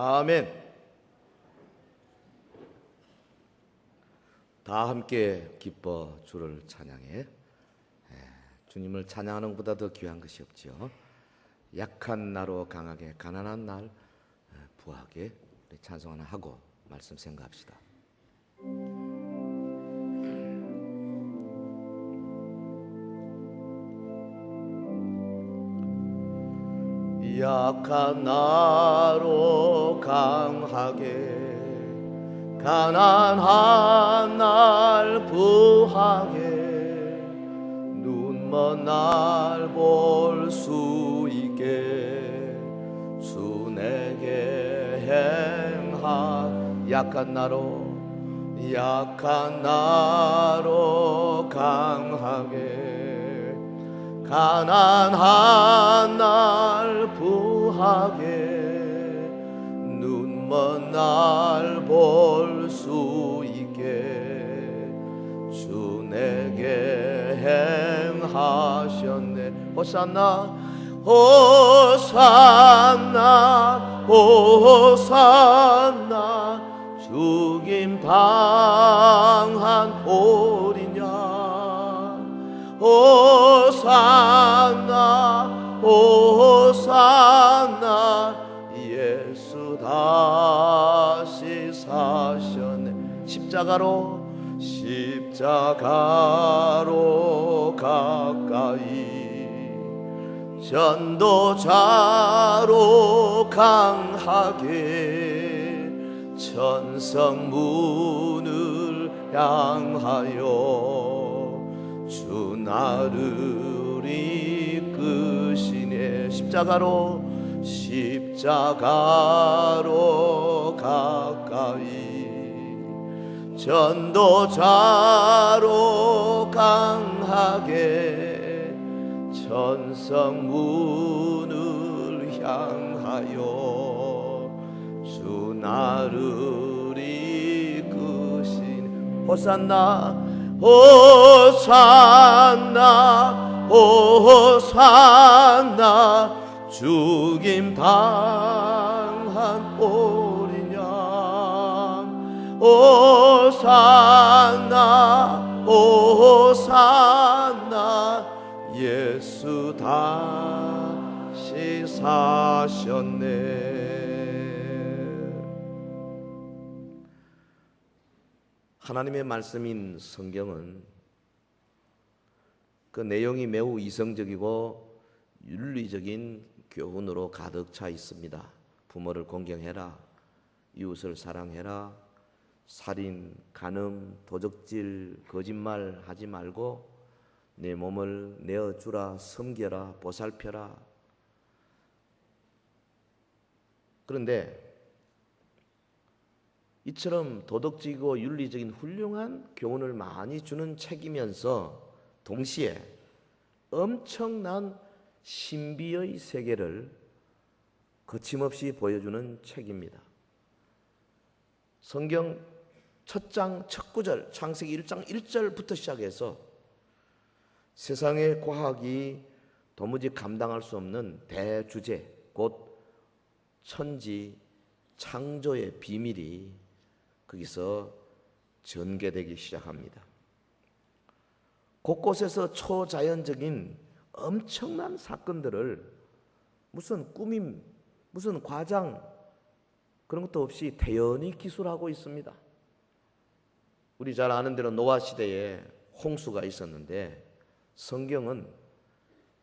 아멘. 다 함께 기뻐 주를 찬양해. 주님을 찬양하는 것보다 더 귀한 것이 없죠. 약한 나로 강하게, 가난한 날 부하게, 우리 찬송 하나 하고 말씀 생각합시다. 약한 나로 강하게, 가난한 날 부하게, 눈먼 날 볼 수 있게 주 내게 약한 나로 강하게, 가난한 날 부하게, 눈먼 날 볼 수 있게 주 내게 행하셨네. 호산나 호산나 호산나, 죽임 당한 오리냐. 호산나 호산나, 예수 다시 사셨네. 십자가로 가까이, 전도자로 강하게, 천성 문을 향하여 주 나를 이끄시네. 십자가로 가까이, 전도자로 강하게, 천성 문을 향하여 주 나를 이끄신. 호산나 호산나 호산나, 죽임 당한 오리냐. 호산나 호산나, 예수 다시 사셨네. 하나님의 말씀인 성경은 그 내용이 매우 이성적이고 윤리적인 교훈으로 가득 차 있습니다. 부모를 공경해라, 이웃을 사랑해라, 살인, 간음, 도적질, 거짓말 하지 말고 내 몸을 내어주라, 섬겨라, 보살펴라. 그런데 이처럼 도덕적이고 윤리적인 훌륭한 교훈을 많이 주는 책이면서 동시에 엄청난 신비의 세계를 거침없이 보여주는 책입니다. 성경 첫 장 첫 구절, 창세기 1장 1절부터 시작해서 세상의 과학이 도무지 감당할 수 없는 대주제, 곧 천지 창조의 비밀이 거기서 전개되기 시작합니다. 곳곳에서 초자연적인 엄청난 사건들을 무슨 꾸밈, 무슨 과장 그런 것도 없이 태연히 기술하고 있습니다. 우리 잘 아는 대로 노아 시대에 홍수가 있었는데 성경은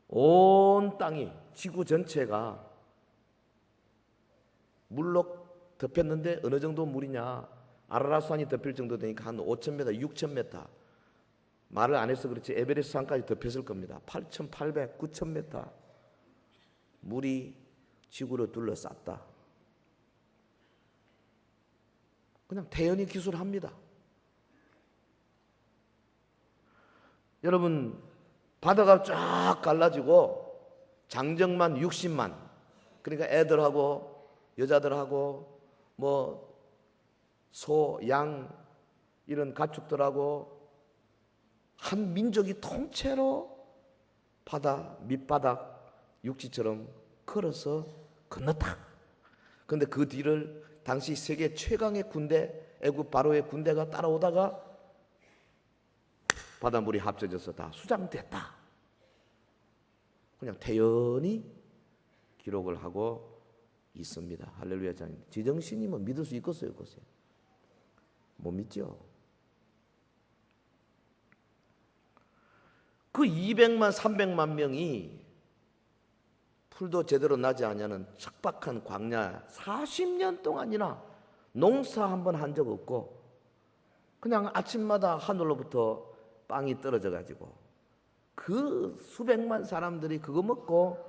온 땅이, 지구 전체가 물로 덮였는데 어느 정도 물이냐, 아라라산이 덮일 정도 되니까 한 5,000m, 6,000m, 말을 안 해서 그렇지 에베레스트 산까지 덮였을 겁니다. 8,800, 9,000m 물이 지구를 둘러쌌다. 그냥 태연히 기술합니다. 여러분, 바다가 쫙 갈라지고 장정만 60만, 그러니까 애들하고 여자들하고 뭐 소, 양 이런 가축들하고 한 민족이 통째로 바다 밑바닥 육지처럼 걸어서 건넜다. 그런데 그 뒤를 당시 세계 최강의 군대, 애굽 바로의 군대가 따라오다가 바닷물이 합쳐져서 다 수장됐다. 그냥 태연히 기록을 하고 있습니다. 할렐루야. 제정신이면 믿을 수 있겠어요, 없겠어요? 못 믿죠. 그 200만 300만 명이 풀도 제대로 나지 않냐는 척박한 광야 40년 동안이나 농사 한 번 한 적 없고 그냥 아침마다 하늘로부터 빵이 떨어져 가지고 그 수백만 사람들이 그거 먹고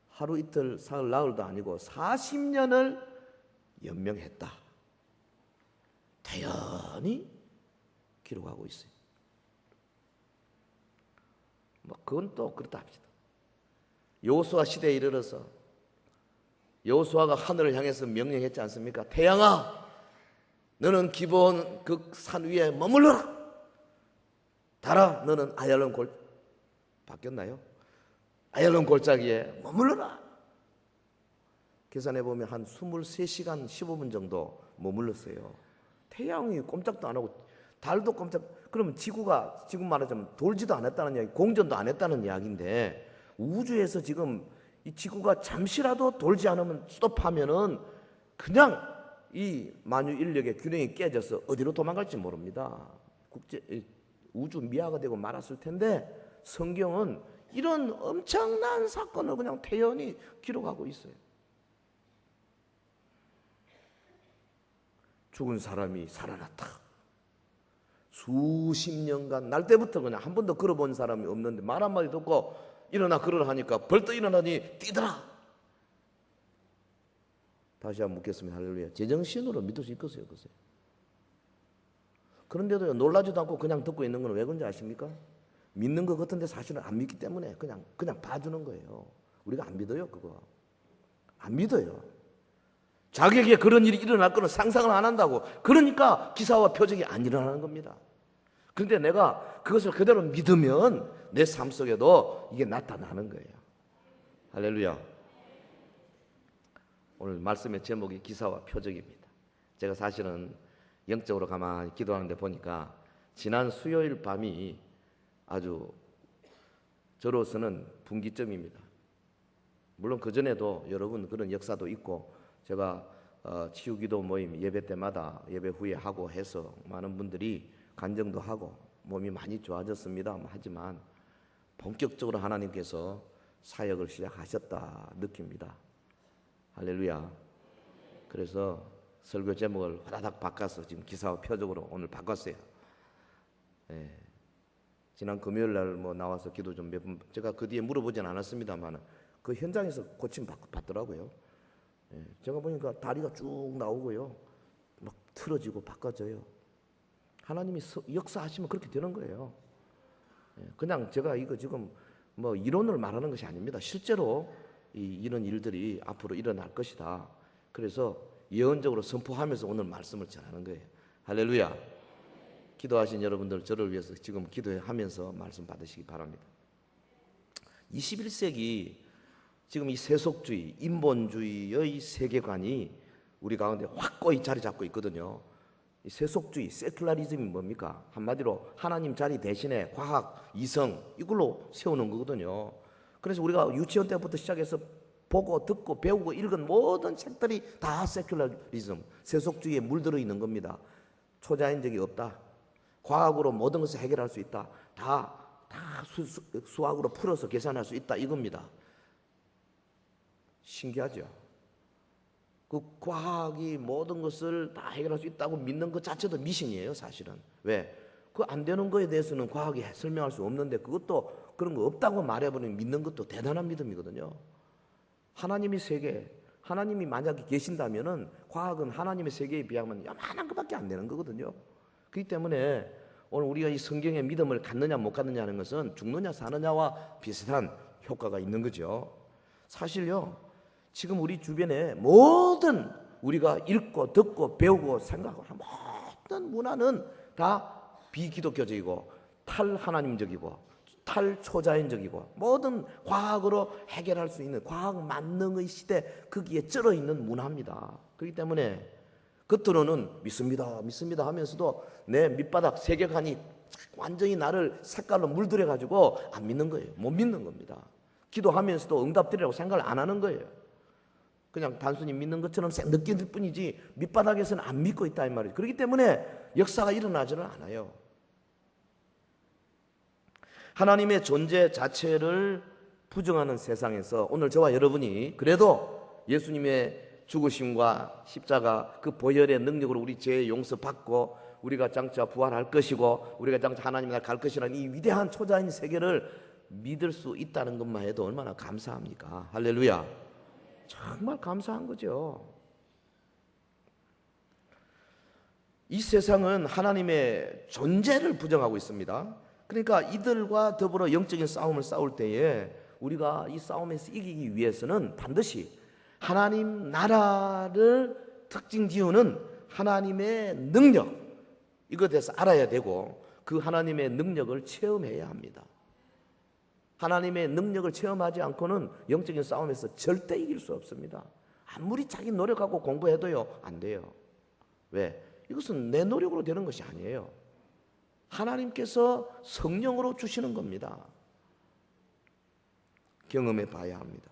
하루 이틀 사흘 나흘도 아니고 40년을 연명했다. 태연히 기록하고 있어요. 뭐 그건 또 그렇다 합시다. 여호수아 시대에 이르러서 여호수아가 하늘을 향해서 명령했지 않습니까? 태양아, 너는 기브온 그 산 위에 머물러라. 달아, 너는 아얄론 골 바뀌었나요? 아얄론 골짜기에 머물러라. 계산해 보면 한 23시간 15분 정도 머물렀어요. 태양이 꼼짝도 안 하고 달도 꼼짝. 그러면 지구가 지금 말하자면 돌지도 않았다는 이야기, 공전도 안 했다는 이야기인데 우주에서 지금 이 지구가 잠시라도 돌지 않으면 스톱하면은 그냥 이 만유 인력의 균형이 깨져서 어디로 도망갈지 모릅니다. 우주 미화가 되고 말았을 텐데 성경은 이런 엄청난 사건을 그냥 태연히 기록하고 있어요. 죽은 사람이 살아났다. 수십 년간 날 때부터 그냥 한 번도 걸어본 사람이 없는데 말 한마디 듣고 일어나 걸으라 하니까 벌떡 일어나니 뛰더라. 다시 한번 묻겠습니다. 할렐루야. 제정신으로 믿을 수 있겠어요? 없겠어요? 그런데도 놀라지도 않고 그냥 듣고 있는 건 왜 그런지 아십니까? 믿는 것 같은데 사실은 안 믿기 때문에 그냥 봐주는 거예요. 우리가 안 믿어요, 그거. 안 믿어요. 자기에게 그런 일이 일어날 거는 상상을 안 한다고. 그러니까 기사와 표적이 안 일어나는 겁니다. 그런데 내가 그것을 그대로 믿으면 내 삶 속에도 이게 나타나는 거예요. 할렐루야. 오늘 말씀의 제목이 기사와 표적입니다. 제가 사실은 영적으로 가만히 기도하는데 보니까 지난 수요일 밤이 아주 저로서는 분기점입니다. 물론 그전에도 여러분 그런 역사도 있고 제가 치유기도 모임 예배 때마다 예배 후에 하고 해서 많은 분들이 간증도 하고 몸이 많이 좋아졌습니다. 하지만 본격적으로 하나님께서 사역을 시작하셨다 느낍니다. 할렐루야. 그래서 설교 제목을 화다닥 바꿔서 지금 기사와 표적으로 오늘 바꿨어요. 예. 지난 금요일 날 뭐 나와서 기도 좀 몇 번 제가 그 뒤에 물어보진 않았습니다만 그 현장에서 고침 받더라고요. 예. 제가 보니까 다리가 쭉 나오고요, 막 틀어지고 바꿔져요. 하나님이 역사하시면 그렇게 되는 거예요. 예. 그냥 제가 이거 지금 뭐 이론을 말하는 것이 아닙니다. 실제로 이런 일들이 앞으로 일어날 것이다. 그래서 예언적으로 선포하면서 오늘 말씀을 전하는 거예요. 할렐루야. 기도하신 여러분들 저를 위해서 지금 기도하면서 말씀 받으시기 바랍니다. 21세기 지금 이 세속주의, 인본주의의 세계관이 우리 가운데 확고히 자리 잡고 있거든요. 이 세속주의, 세큘라리즘이 뭡니까? 한마디로 하나님 자리 대신에 과학, 이성 이걸로 세우는 거거든요. 그래서 우리가 유치원 때부터 시작해서 보고 듣고 배우고 읽은 모든 책들이 다 세큘라리즘, 세속주의에 물들어 있는 겁니다. 초자연적이 없다. 과학으로 모든 것을 해결할 수 있다. 다 수학으로 풀어서 계산할 수 있다 이겁니다. 신기하죠? 그 과학이 모든 것을 다 해결할 수 있다고 믿는 것 자체도 미신이에요, 사실은. 왜? 그 안 되는 거에 대해서는 과학이 설명할 수 없는데 그것도 그런 거 없다고 말해버리면 믿는 것도 대단한 믿음이거든요. 하나님의 세계, 하나님이 만약에 계신다면은 과학은 하나님의 세계에 비하면 요만한 것밖에 안 되는 거거든요. 그렇기 때문에 오늘 우리가 이 성경의 믿음을 갖느냐 못 갖느냐 하는 것은 죽느냐 사느냐와 비슷한 효과가 있는 거죠. 사실요, 지금 우리 주변에 모든 우리가 읽고 듣고 배우고 생각하는 모든 문화는 다 비기독교적이고 탈하나님적이고 탈초자연적이고 모든 과학으로 해결할 수 있는 과학 만능의 시대, 거기에 쩔어 있는 문화입니다. 그렇기 때문에 겉으로는 믿습니다 믿습니다 하면서도 내 밑바닥 세계관이 완전히 나를 색깔로 물들여 가지고 안 믿는 거예요. 못 믿는 겁니다. 기도하면서도 응답드리라고 생각을 안 하는 거예요. 그냥 단순히 믿는 것처럼 느낄 뿐이지 밑바닥에서는 안 믿고 있다 이 말이에요. 그렇기 때문에 역사가 일어나지는 않아요. 하나님의 존재 자체를 부정하는 세상에서 오늘 저와 여러분이 그래도 예수님의 죽으심과 십자가 그 보혈의 능력으로 우리 죄의 용서받고 우리가 장차 부활할 것이고 우리가 장차 하나님 나라 갈 것이라는 이 위대한 초자연 세계를 믿을 수 있다는 것만 해도 얼마나 감사합니까? 할렐루야. 정말 감사한 거죠. 이 세상은 하나님의 존재를 부정하고 있습니다. 그러니까 이들과 더불어 영적인 싸움을 싸울 때에 우리가 이 싸움에서 이기기 위해서는 반드시 하나님 나라를 특징 지우는 하나님의 능력, 이것에 대해서 알아야 되고 그 하나님의 능력을 체험해야 합니다. 하나님의 능력을 체험하지 않고는 영적인 싸움에서 절대 이길 수 없습니다. 아무리 자기 노력하고 공부해도요 안 돼요. 왜? 이것은 내 노력으로 되는 것이 아니에요. 하나님께서 성령으로 주시는 겁니다. 경험해 봐야 합니다.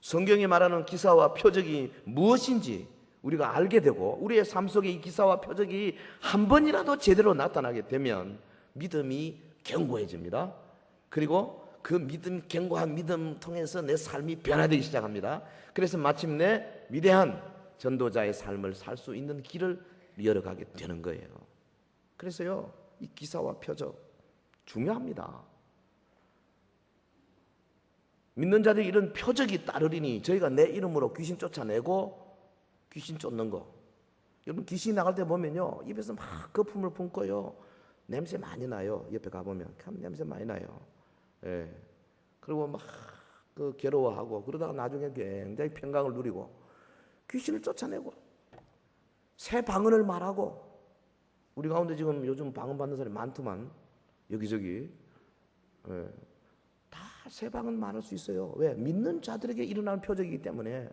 성경이 말하는 기사와 표적이 무엇인지 우리가 알게 되고 우리의 삶 속에 이 기사와 표적이 한 번이라도 제대로 나타나게 되면 믿음이 견고해집니다. 그리고 그 믿음, 견고한 믿음 통해서 내 삶이 변화되기 시작합니다. 그래서 마침내 위대한 전도자의 삶을 살 수 있는 길을 열어가게 되는 거예요. 그래서요, 이 기사와 표적 중요합니다. 믿는 자들이 이런 표적이 따르리니 저희가 내 이름으로 귀신 쫓아내고 귀신 쫓는 거. 여러분 귀신이 나갈 때 보면요, 입에서 막 거품을 뿜고요, 냄새 많이 나요. 옆에 가보면 참 냄새 많이 나요. 예. 그리고 막 그 괴로워하고 그러다가 나중에 굉장히 평강을 누리고 귀신을 쫓아내고 새 방언을 말하고. 우리 가운데 지금 요즘 방언 받는 사람이 많더만 여기저기. 예. 다 새 방언 말할 수 있어요. 왜? 믿는 자들에게 일어나는 표적이기 때문에.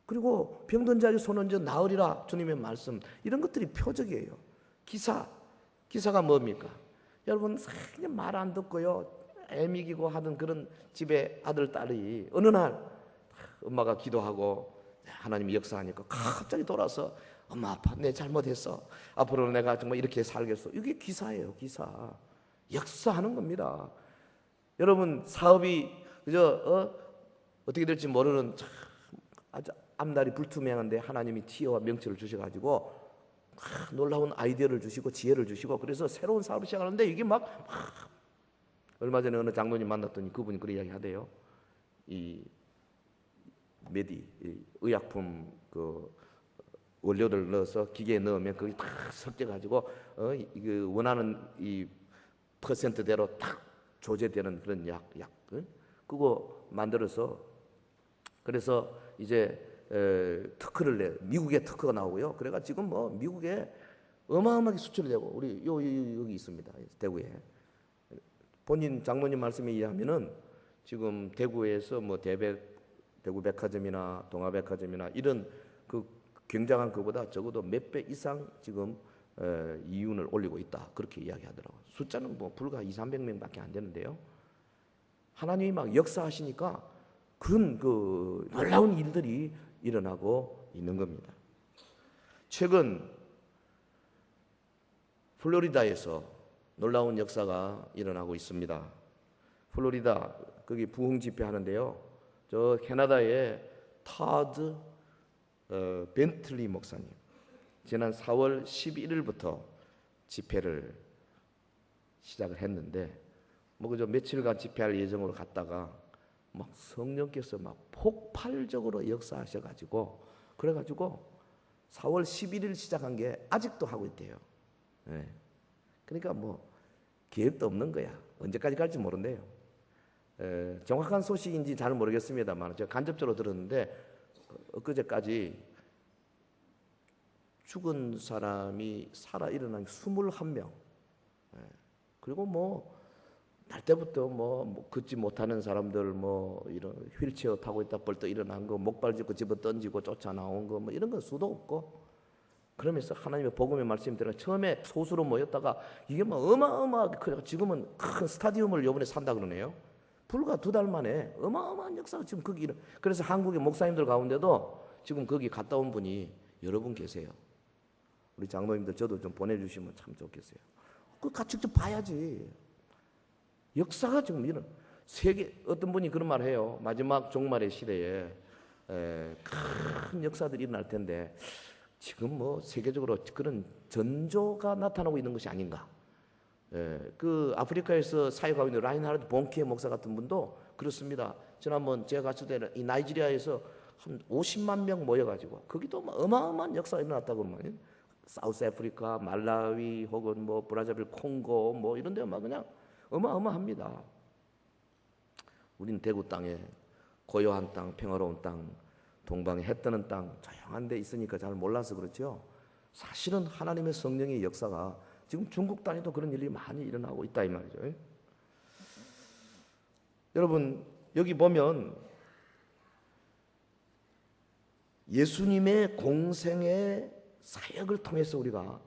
그리고 병든 자의 손 얹어 나으리라, 주님의 말씀. 이런 것들이 표적이에요. 기사가 뭡니까? 여러분 그냥 말 안 듣고요, 애미기고 하던 그런 집에 아들 딸이 어느 날 엄마가 기도하고 하나님이 역사하니까 갑자기 돌아서 엄마 아빠 내 잘못했어, 앞으로 내가 정말 이렇게 살겠어. 이게 기사예요. 기사. 역사하는 겁니다. 여러분 사업이 그저 어떻게 될지 모르는 참 아주 앞날이 불투명한데 하나님이 지혜와 명철을 주셔가지고 놀라운 아이디어를 주시고 지혜를 주시고 그래서 새로운 사업을 시작하는데 이게 막 얼마 전에 어느 장로님 만났더니 그분이 그런 이야기 하대요. 이 의약품 그 원료를 넣어서 기계에 넣으면 거기 딱 섞여가지고 그 원하는 이 퍼센트대로 딱 조제되는 그런 약 그거 만들어서 그래서 이제 특허를 내 미국에 특허가 나오고요. 그래가 지금 뭐 미국에 어마어마하게 수출이 되고 우리 여기 있습니다. 대구에. 본인 장모님 말씀에 의하면은 지금 대구에서 뭐 대구 백화점이나 동아백화점이나 이런 그 굉장한 것보다 적어도 몇 배 이상 지금 이윤을 올리고 있다. 그렇게 이야기하더라고요. 숫자는 뭐 불과 200~300명밖에 안 되는데요. 하나님이 막 역사하시니까 그런 그 놀라운 일들이 일어나고 있는 겁니다. 최근 플로리다에서 놀라운 역사가 일어나고 있습니다. 플로리다 거기 부흥 집회 하는데요. 저 캐나다의 타드 벤틀리 목사님 지난 4월 11일부터 집회를 시작을 했는데 뭐 그저 며칠간 집회할 예정으로 갔다가 막 성령께서 막 폭발적으로 역사하셔가지고 그래가지고 4월 11일 시작한 게 아직도 하고 있대요. 네. 그러니까 뭐 계획도 없는 거야. 언제까지 갈지 모른대요. 정확한 소식인지 잘 모르겠습니다만 제가 간접적으로 들었는데 엊그제까지 죽은 사람이 살아 일어난 21명. 그리고 뭐 날 때부터 뭐 걷지 못하는 사람들 뭐 이런 휠체어 타고 있다 벌떡 일어난 거, 목발 짚고 집어 던지고 쫓아 나온 거 뭐 이런 건 수도 없고, 그러면서 하나님의 복음의 말씀이 들어 처음에 소수로 모였다가 이게 뭐 어마어마하게 커요. 지금은 큰 스타디움을 요번에 산다 그러네요. 불과 2달 만에 어마어마한 역사가 지금 거기 일어. 그래서 한국의 목사님들 가운데도 지금 거기 갔다 온 분이 여러 분 계세요. 우리 장로님들 저도 좀 보내주시면 참 좋겠어요. 그 같이 직접 봐야지. 역사가 지금 이런 세계, 어떤 분이 그런 말 해요. 마지막 종말의 시대에 큰 역사들이 일어날 텐데 지금 뭐 세계적으로 그런 전조가 나타나고 있는 것이 아닌가. 그 아프리카에서 사역하고 있는 라인하르트 본키에 목사 같은 분도 그렇습니다. 지난번 제가 갔을 때는 이 나이지리아에서 한 50만 명 모여가지고 거기도 어마어마한 역사가 일어났다고 말이에요. 사우스 아프리카, 말라위 혹은 뭐 브라자빌, 콩고 뭐 이런 데 막 그냥 어마어마합니다. 우린 대구 땅에 고요한 땅, 평화로운 땅, 동방에 해 뜨는 땅, 조용한 데 있으니까 잘 몰라서 그렇죠. 사실은 하나님의 성령의 역사가 지금 중국 땅에도 그런 일이 많이 일어나고 있다 이 말이죠. 여러분 여기 보면 예수님의 공생의 사역을 통해서 우리가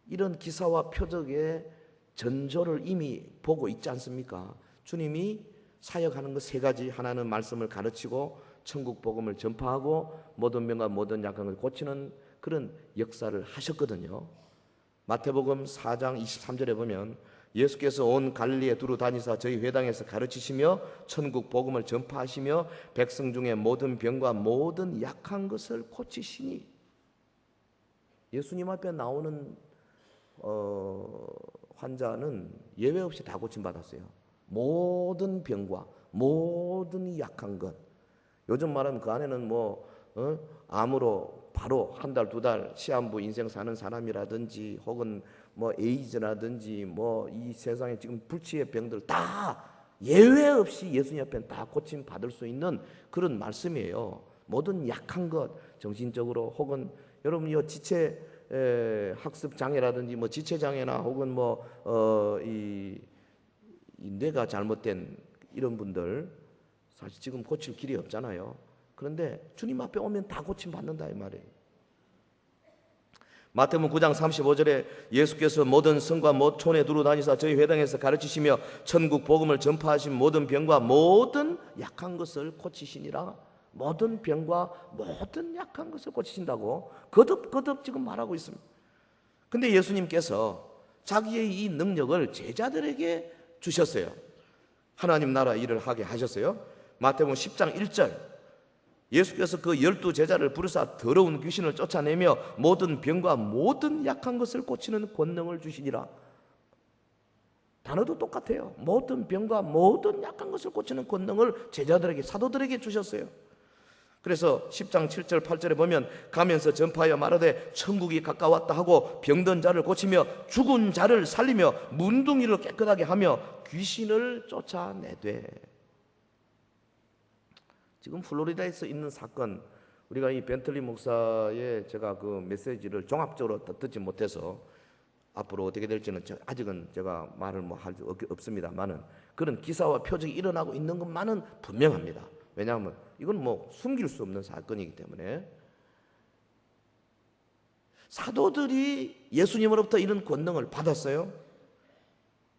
이런 기사와 표적의 전조를 이미 보고 있지 않습니까? 주님이 사역하는 것 3가지, 하나는 말씀을 가르치고 천국 복음을 전파하고 모든 병과 모든 약한 것을 고치는 그런 역사를 하셨거든요. 마태복음 4장 23절에 보면 예수께서 온 갈릴리에 두루 다니사 저희 회당에서 가르치시며 천국 복음을 전파하시며 백성 중에 모든 병과 모든 약한 것을 고치시니, 예수님 앞에 나오는 환자는 예외 없이 다 고침받았어요. 모든 병과 모든 약한 것. 요즘 말하면 그 안에는 뭐 암으로 바로 1달 2달 시한부 인생 사는 사람이라든지 혹은 뭐 에이즈라든지 뭐 이 세상에 지금 불치의 병들 다 예외 없이 예수님 앞에 다 고침 받을 수 있는 그런 말씀이에요. 모든 약한 것, 정신적으로 혹은 여러분 이 지체 학습 장애라든지 뭐 지체 장애나 혹은 뭐 이 뇌가 잘못된 이런 분들 사실 지금 고칠 길이 없잖아요. 그런데 주님 앞에 오면 다 고침 받는다 이 말이에요. 마태복음 9장 35절에 예수께서 모든 성과 모촌에 두루 다니사 저희 회당에서 가르치시며 천국 복음을 전파하신 모든 병과 모든 약한 것을 고치시니라. 모든 병과 모든 약한 것을 고치신다고 거듭거듭 지금 말하고 있습니다. 근데 예수님께서 자기의 이 능력을 제자들에게 주셨어요. 하나님 나라 일을 하게 하셨어요. 마태복음 10장 1절 예수께서 그 12제자를 부르사 더러운 귀신을 쫓아내며 모든 병과 모든 약한 것을 고치는 권능을 주시니라. 단어도 똑같아요. 모든 병과 모든 약한 것을 고치는 권능을 제자들에게, 사도들에게 주셨어요. 그래서 10장 7절 8절에 보면 가면서 전파하여 말하되 천국이 가까웠다 하고 병든 자를 고치며 죽은 자를 살리며 문둥이를 깨끗하게 하며 귀신을 쫓아내되. 지금 플로리다에서 있는 사건, 우리가 이 벤틀리 목사의 제가 그 메시지를 종합적으로 듣지 못해서 앞으로 어떻게 될지는 아직은 제가 말을 뭐 할 수 없습니다만은 그런 기사와 표적이 일어나고 있는 것만은 분명합니다. 왜냐하면 이건 뭐 숨길 수 없는 사건이기 때문에. 사도들이 예수님으로부터 이런 권능을 받았어요.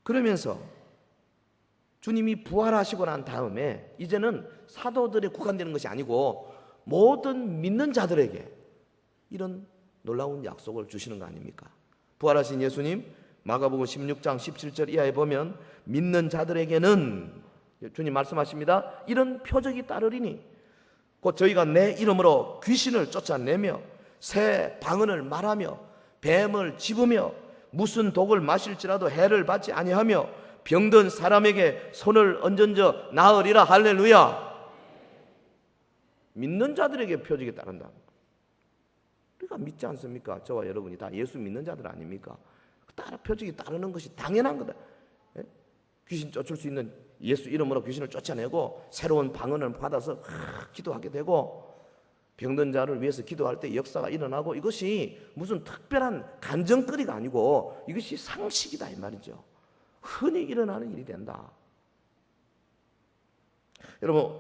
그러면서 주님이 부활하시고 난 다음에 이제는 사도들에 국한되는 것이 아니고 모든 믿는 자들에게 이런 놀라운 약속을 주시는 거 아닙니까? 부활하신 예수님 마가복음 16장 17절 이하에 보면 믿는 자들에게는 주님 말씀하십니다. 이런 표적이 따르리니 곧 저희가 내 이름으로 귀신을 쫓아내며 새 방언을 말하며 뱀을 집으며 무슨 독을 마실지라도 해를 받지 아니하며 병든 사람에게 손을 얹은저 나으리라. 할렐루야. 믿는 자들에게 표적이 따른다. 우리가 믿지 않습니까? 저와 여러분이 다 예수 믿는 자들 아닙니까? 따라 표적이 따르는 것이 당연한 거다. 귀신 쫓을 수 있는 예수 이름으로 귀신을 쫓아내고 새로운 방언을 받아서 기도하게 되고 병든 자를 위해서 기도할 때 역사가 일어나고, 이것이 무슨 특별한 간정거리가 아니고 이것이 상식이다 이 말이죠. 흔히 일어나는 일이 된다. 여러분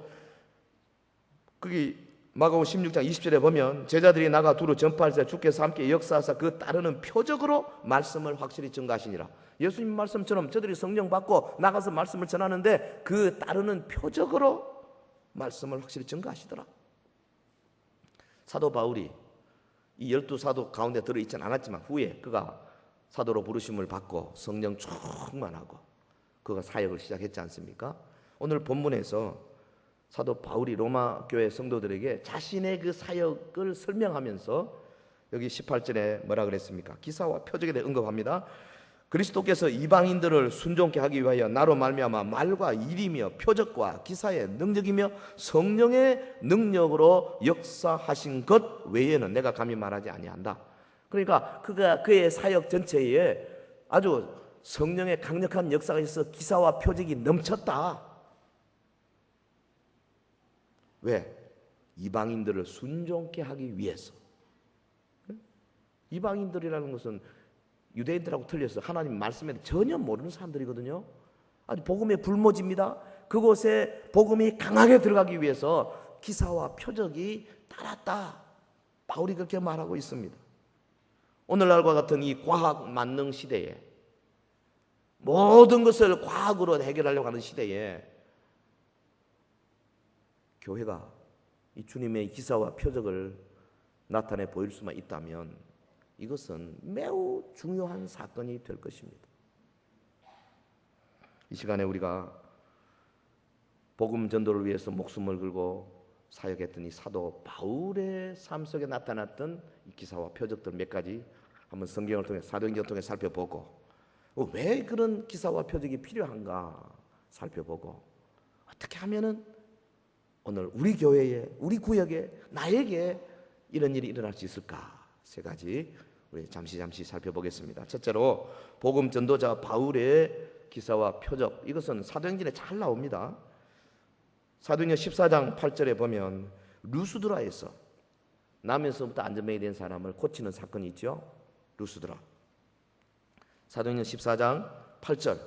거기 마가복음 16장 20절에 보면 제자들이 나가 두루 전파하사 주께서 함께 역사하사 그 따르는 표적으로 말씀을 확실히 증거하시니라. 예수님 말씀처럼 저들이 성령 받고 나가서 말씀을 전하는데 그 따르는 표적으로 말씀을 확실히 증거하시더라. 사도 바울이 이 12사도 가운데 들어있진 않았지만 후에 그가 사도로 부르심을 받고 성령 충만하고 그가 사역을 시작했지 않습니까? 오늘 본문에서 사도 바울이 로마 교회 성도들에게 자신의 그 사역을 설명하면서 여기 18절에 뭐라 그랬습니까? 기사와 표적에 대해 언급합니다. 그리스도께서 이방인들을 순종케 하기 위하여 나로 말미암아 말과 일이며 표적과 기사의 능력이며 성령의 능력으로 역사하신 것 외에는 내가 감히 말하지 아니한다. 그러니까 그의 사역 전체에 아주 성령의 강력한 역사가 있어 기사와 표적이 넘쳤다. 왜? 이방인들을 순종케 하기 위해서. 이방인들이라는 것은 유대인들하고 틀려서 하나님 말씀에 전혀 모르는 사람들이거든요. 아주 복음의 불모지입니다. 그곳에 복음이 강하게 들어가기 위해서 기사와 표적이 따랐다. 바울이 그렇게 말하고 있습니다. 오늘날과 같은 이 과학 만능 시대에 모든 것을 과학으로 해결하려고 하는 시대에 교회가 이 주님의 기사와 표적을 나타내 보일 수만 있다면 이것은 매우 중요한 사건이 될 것입니다. 이 시간에 우리가 복음 전도를 위해서 목숨을 걸고 사역했던 이 사도 바울의 삶 속에 나타났던 이 기사와 표적들 몇 가지 한번 성경을 통해 사도행전을 통해 살펴보고 왜 그런 기사와 표적이 필요한가 살펴보고 어떻게 하면은 오늘 우리 교회에 우리 구역에 나에게 이런 일이 일어날 수 있을까? 세 가지 우리 잠시 살펴보겠습니다. 첫째로 복음 전도자 바울의 기사와 표적, 이것은 사도행전에 잘 나옵니다. 사도행전 14장 8절에 보면 루스드라에서 남에서부터 안전병이 된 사람을 고치는 사건이 있죠. 루스드라. 사도행전 14장 8절.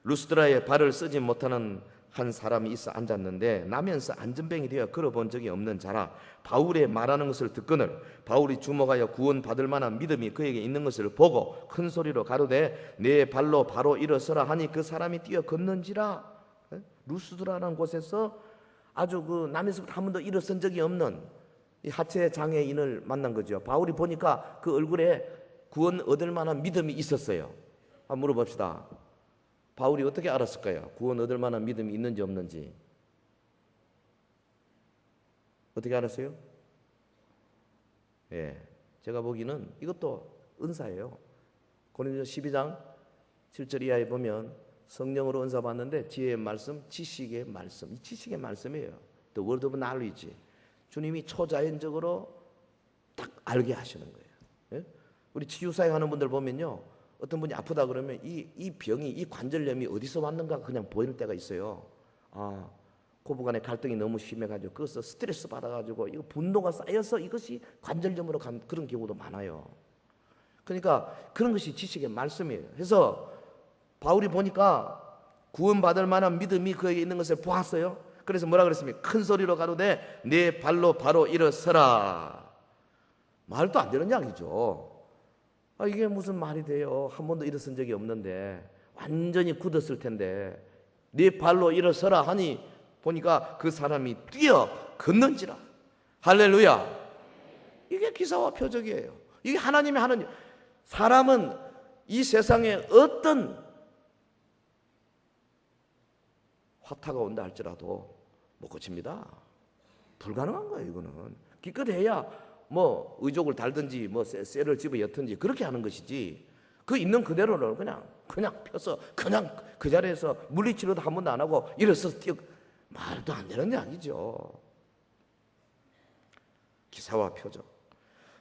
루스드라에 발을 쓰지 못하는 한 사람이 있어 앉았는데 나면서 안전병이 되어 걸어본 적이 없는 자라. 바울의 말하는 것을 듣거늘 바울이 주목하여 구원받을 만한 믿음이 그에게 있는 것을 보고 큰 소리로 가로되 내 발로 바로 일어서라 하니 그 사람이 뛰어 걷는지라. 루스드라라는 곳에서 아주 그 남에서부터 한 번도 일어선 적이 없는 이 하체 장애인을 만난 거죠. 바울이 보니까 그 얼굴에 구원 얻을 만한 믿음이 있었어요. 한번 물어봅시다. 바울이 어떻게 알았을까요? 구원 얻을 만한 믿음이 있는지 없는지. 어떻게 알았어요? 예, 제가 보기에는 이것도 은사예요. 고린도서 12장 7절 이하에 보면 성령으로 은사 받는데 지혜의 말씀, 지식의 말씀. 이 지식의 말씀이에요. The word of knowledge. 주님이 초자연적으로 딱 알게 하시는 거예요. 예? 우리 치유사역 하는 분들 보면요. 어떤 분이 아프다 그러면 이 병이, 이 관절염이 어디서 왔는가 그냥 보이는 때가 있어요. 아, 고부간의 갈등이 너무 심해가지고 그것서 스트레스 받아가지고 이거 분노가 쌓여서 이것이 관절염으로 간 그런 경우도 많아요. 그러니까 그런 것이 지식의 말씀이에요. 그래서 바울이 보니까 구원받을 만한 믿음이 그에게 있는 것을 보았어요. 그래서 뭐라 그랬습니까? 큰 소리로 가로되 내 발로 바로 일어서라. 말도 안 되는 이야기죠. 이게 무슨 말이 돼요? 한 번도 일어선 적이 없는데 완전히 굳었을 텐데 네 발로 일어서라 하니 보니까 그 사람이 뛰어 걷는지라. 할렐루야. 이게 기사와 표적이에요. 이게 하나님의 하는. 사람은 이 세상에 어떤 화타가 온다 할지라도 못 고칩니다. 불가능한 거예요. 이거는 기껏해야 뭐 의족을 달든지 뭐 쇠를 집어 엿든지 그렇게 하는 것이지 그 있는 그대로를 그냥 펴서 그냥 그 자리에서 물리치료도 한 번도 안 하고 일어서서 뛰어 말도 안 되는 이야기죠. 기사와 표적.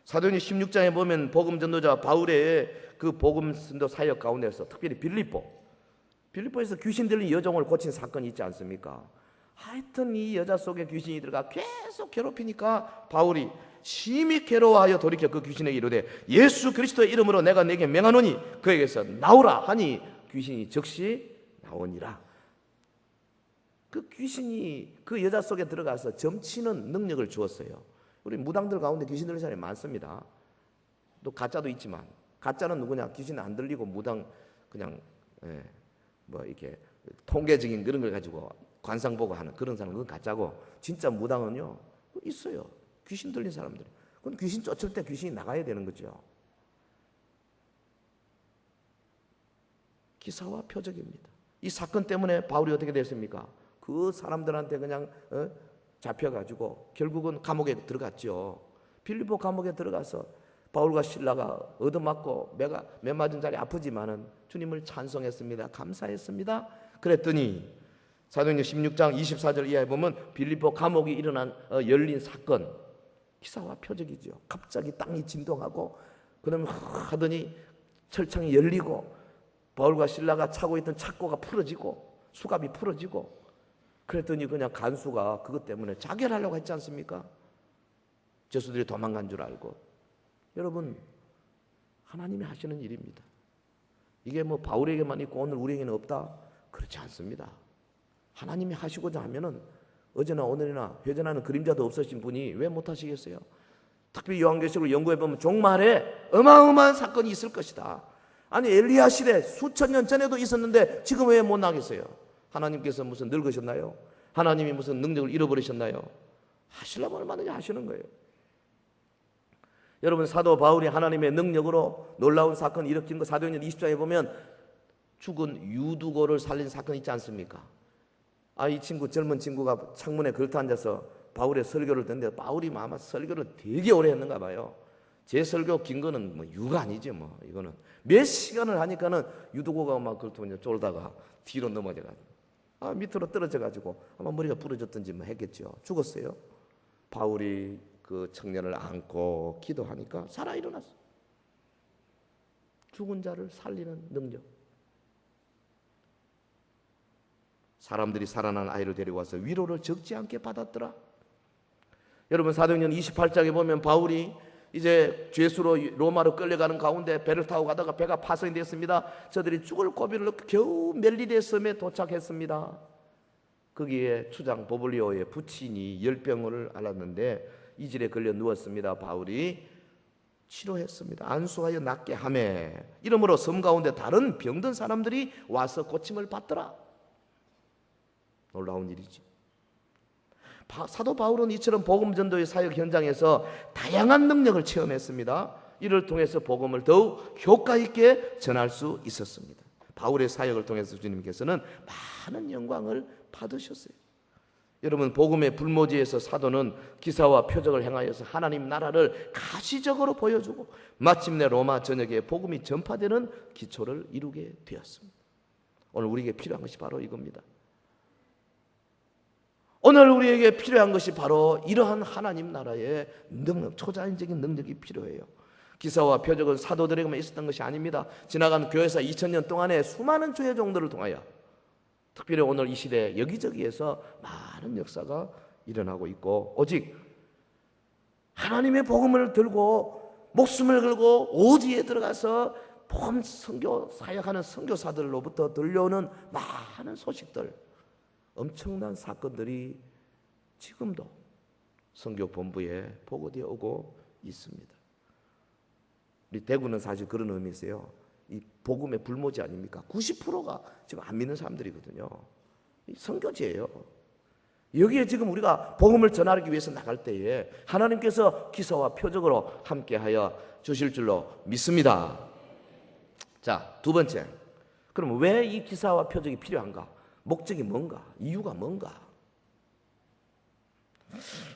사도행전 16장에 보면 복음 전도자 바울의 그 복음 전도 사역 가운데서 특별히 빌립보에서 귀신 들린 여종을 고친 사건이 있지 않습니까? 하여튼 이 여자 속에 귀신이 들어가 계속 괴롭히니까 바울이 심히 괴로워하여 돌이켜 그 귀신에게 이르되 예수 그리스도의 이름으로 내가 네게 명하노니 그에게서 나오라 하니 귀신이 즉시 나오니라. 그 귀신이 그 여자 속에 들어가서 점치는 능력을 주었어요. 우리 무당들 가운데 귀신 들리는 사람이 많습니다. 또 가짜도 있지만, 가짜는 누구냐? 귀신 안 들리고 무당 그냥 뭐 이렇게 통계적인 그런 걸 가지고 관상 보고 하는 그런 사람은 그건 가짜고, 진짜 무당은요 있어요. 귀신 들린 사람들이. 그건 귀신 쫓을 때 귀신이 나가야 되는 거죠. 기사와 표적입니다. 이 사건 때문에 바울이 어떻게 됐습니까? 그 사람들한테 그냥 잡혀가지고 결국은 감옥에 들어갔죠. 빌립보 감옥에 들어가서 바울과 실라가 얻어맞고 매 맞은 자리 아프지만은 주님을 찬송했습니다. 감사했습니다. 그랬더니 사도행전 16장 24절 이하에 보면 빌립보 감옥이 일어난 열린 사건, 기사와 표적이죠. 갑자기 땅이 진동하고 그러면 하더니 철창이 열리고 바울과 실라가 차고 있던 착고가 풀어지고 수갑이 풀어지고, 그랬더니 그냥 간수가 그것 때문에 자결하려고 했지 않습니까? 죄수들이 도망간 줄 알고. 여러분, 하나님이 하시는 일입니다. 이게 뭐 바울에게만 있고 오늘 우리에게는 없다? 그렇지 않습니다. 하나님이 하시고자 하면은 어제나 오늘이나 회전하는 그림자도 없으신 분이 왜 못하시겠어요? 특별히 요한계시록을 연구해 보면 종말에 어마어마한 사건이 있을 것이다. 아니 엘리야 시대 수천 년 전에도 있었는데 지금 왜 못 나겠어요? 하나님께서 무슨 늙으셨나요? 하나님이 무슨 능력을 잃어버리셨나요? 하시려면 얼마든지 하시는 거예요. 여러분, 사도 바울이 하나님의 능력으로 놀라운 사건을 일으킨 거 사도행전 20장에 보면 죽은 유두고를 살린 사건이 있지 않습니까? 이 친구, 젊은 친구가 창문에 걸터 앉아서 바울의 설교를 듣는데 바울이 아마 설교를 되게 오래 했는가 봐요. 제 설교 긴 거는 뭐 유가 아니죠. 뭐 이거는 몇 시간을 하니까는 유두고가 막 걸터 쫄다가 뒤로 넘어져가지고 밑으로 떨어져가지고 아마 머리가 부러졌든지 뭐 했겠죠. 죽었어요. 바울이 그 청년을 안고 기도하니까 살아 일어났어. 죽은 자를 살리는 능력. 사람들이 살아난 아이를 데리고 와서 위로를 적지 않게 받았더라. 여러분, 사도행전 28장에 보면 바울이 이제 죄수로 로마로 끌려가는 가운데 배를 타고 가다가 배가 파손이 됐습니다. 저들이 죽을 고비를 넣고 겨우 멜리데 섬에 도착했습니다. 거기에 추장 보블리오의 부친이 열병을 앓았는데 이질에 걸려 누웠습니다. 바울이 치료했습니다. 안수하여 낫게 하매 이러므로 섬 가운데 다른 병든 사람들이 와서 고침을 받더라. 놀라운 일이죠. 사도 바울은 이처럼 복음 전도의 사역 현장에서 다양한 능력을 체험했습니다. 이를 통해서 복음을 더욱 효과 있게 전할 수 있었습니다. 바울의 사역을 통해서 주님께서는 많은 영광을 받으셨어요. 여러분, 복음의 불모지에서 사도는 기사와 표적을 행하여서 하나님 나라를 가시적으로 보여주고 마침내 로마 전역에 복음이 전파되는 기초를 이루게 되었습니다. 오늘 우리에게 필요한 것이 바로 이겁니다. 오늘 우리에게 필요한 것이 바로 이러한 하나님 나라의 능력, 초자연적인 능력이 필요해요. 기사와 표적은 사도들에게만 있었던 것이 아닙니다. 지나간 교회사 2000년 동안에 수많은 주의 종들을 통하여 특별히 오늘 이 시대 여기저기에서 많은 역사가 일어나고 있고, 오직 하나님의 복음을 들고 목숨을 걸고 오지에 들어가서 복음 선교 사역하는 선교사들로부터 들려오는 많은 소식들, 엄청난 사건들이 지금도 선교본부에 보고되어 오고 있습니다. 우리 대구는 사실 그런 의미에서요, 이 복음의 불모지 아닙니까? 90%가 지금 안 믿는 사람들이거든요. 선교지예요. 여기에 지금 우리가 복음을 전하기 위해서 나갈 때에 하나님께서 기사와 표적으로 함께하여 주실 줄로 믿습니다. 자, 두 번째, 그럼 왜 이 기사와 표적이 필요한가? 목적이 뭔가? 이유가 뭔가?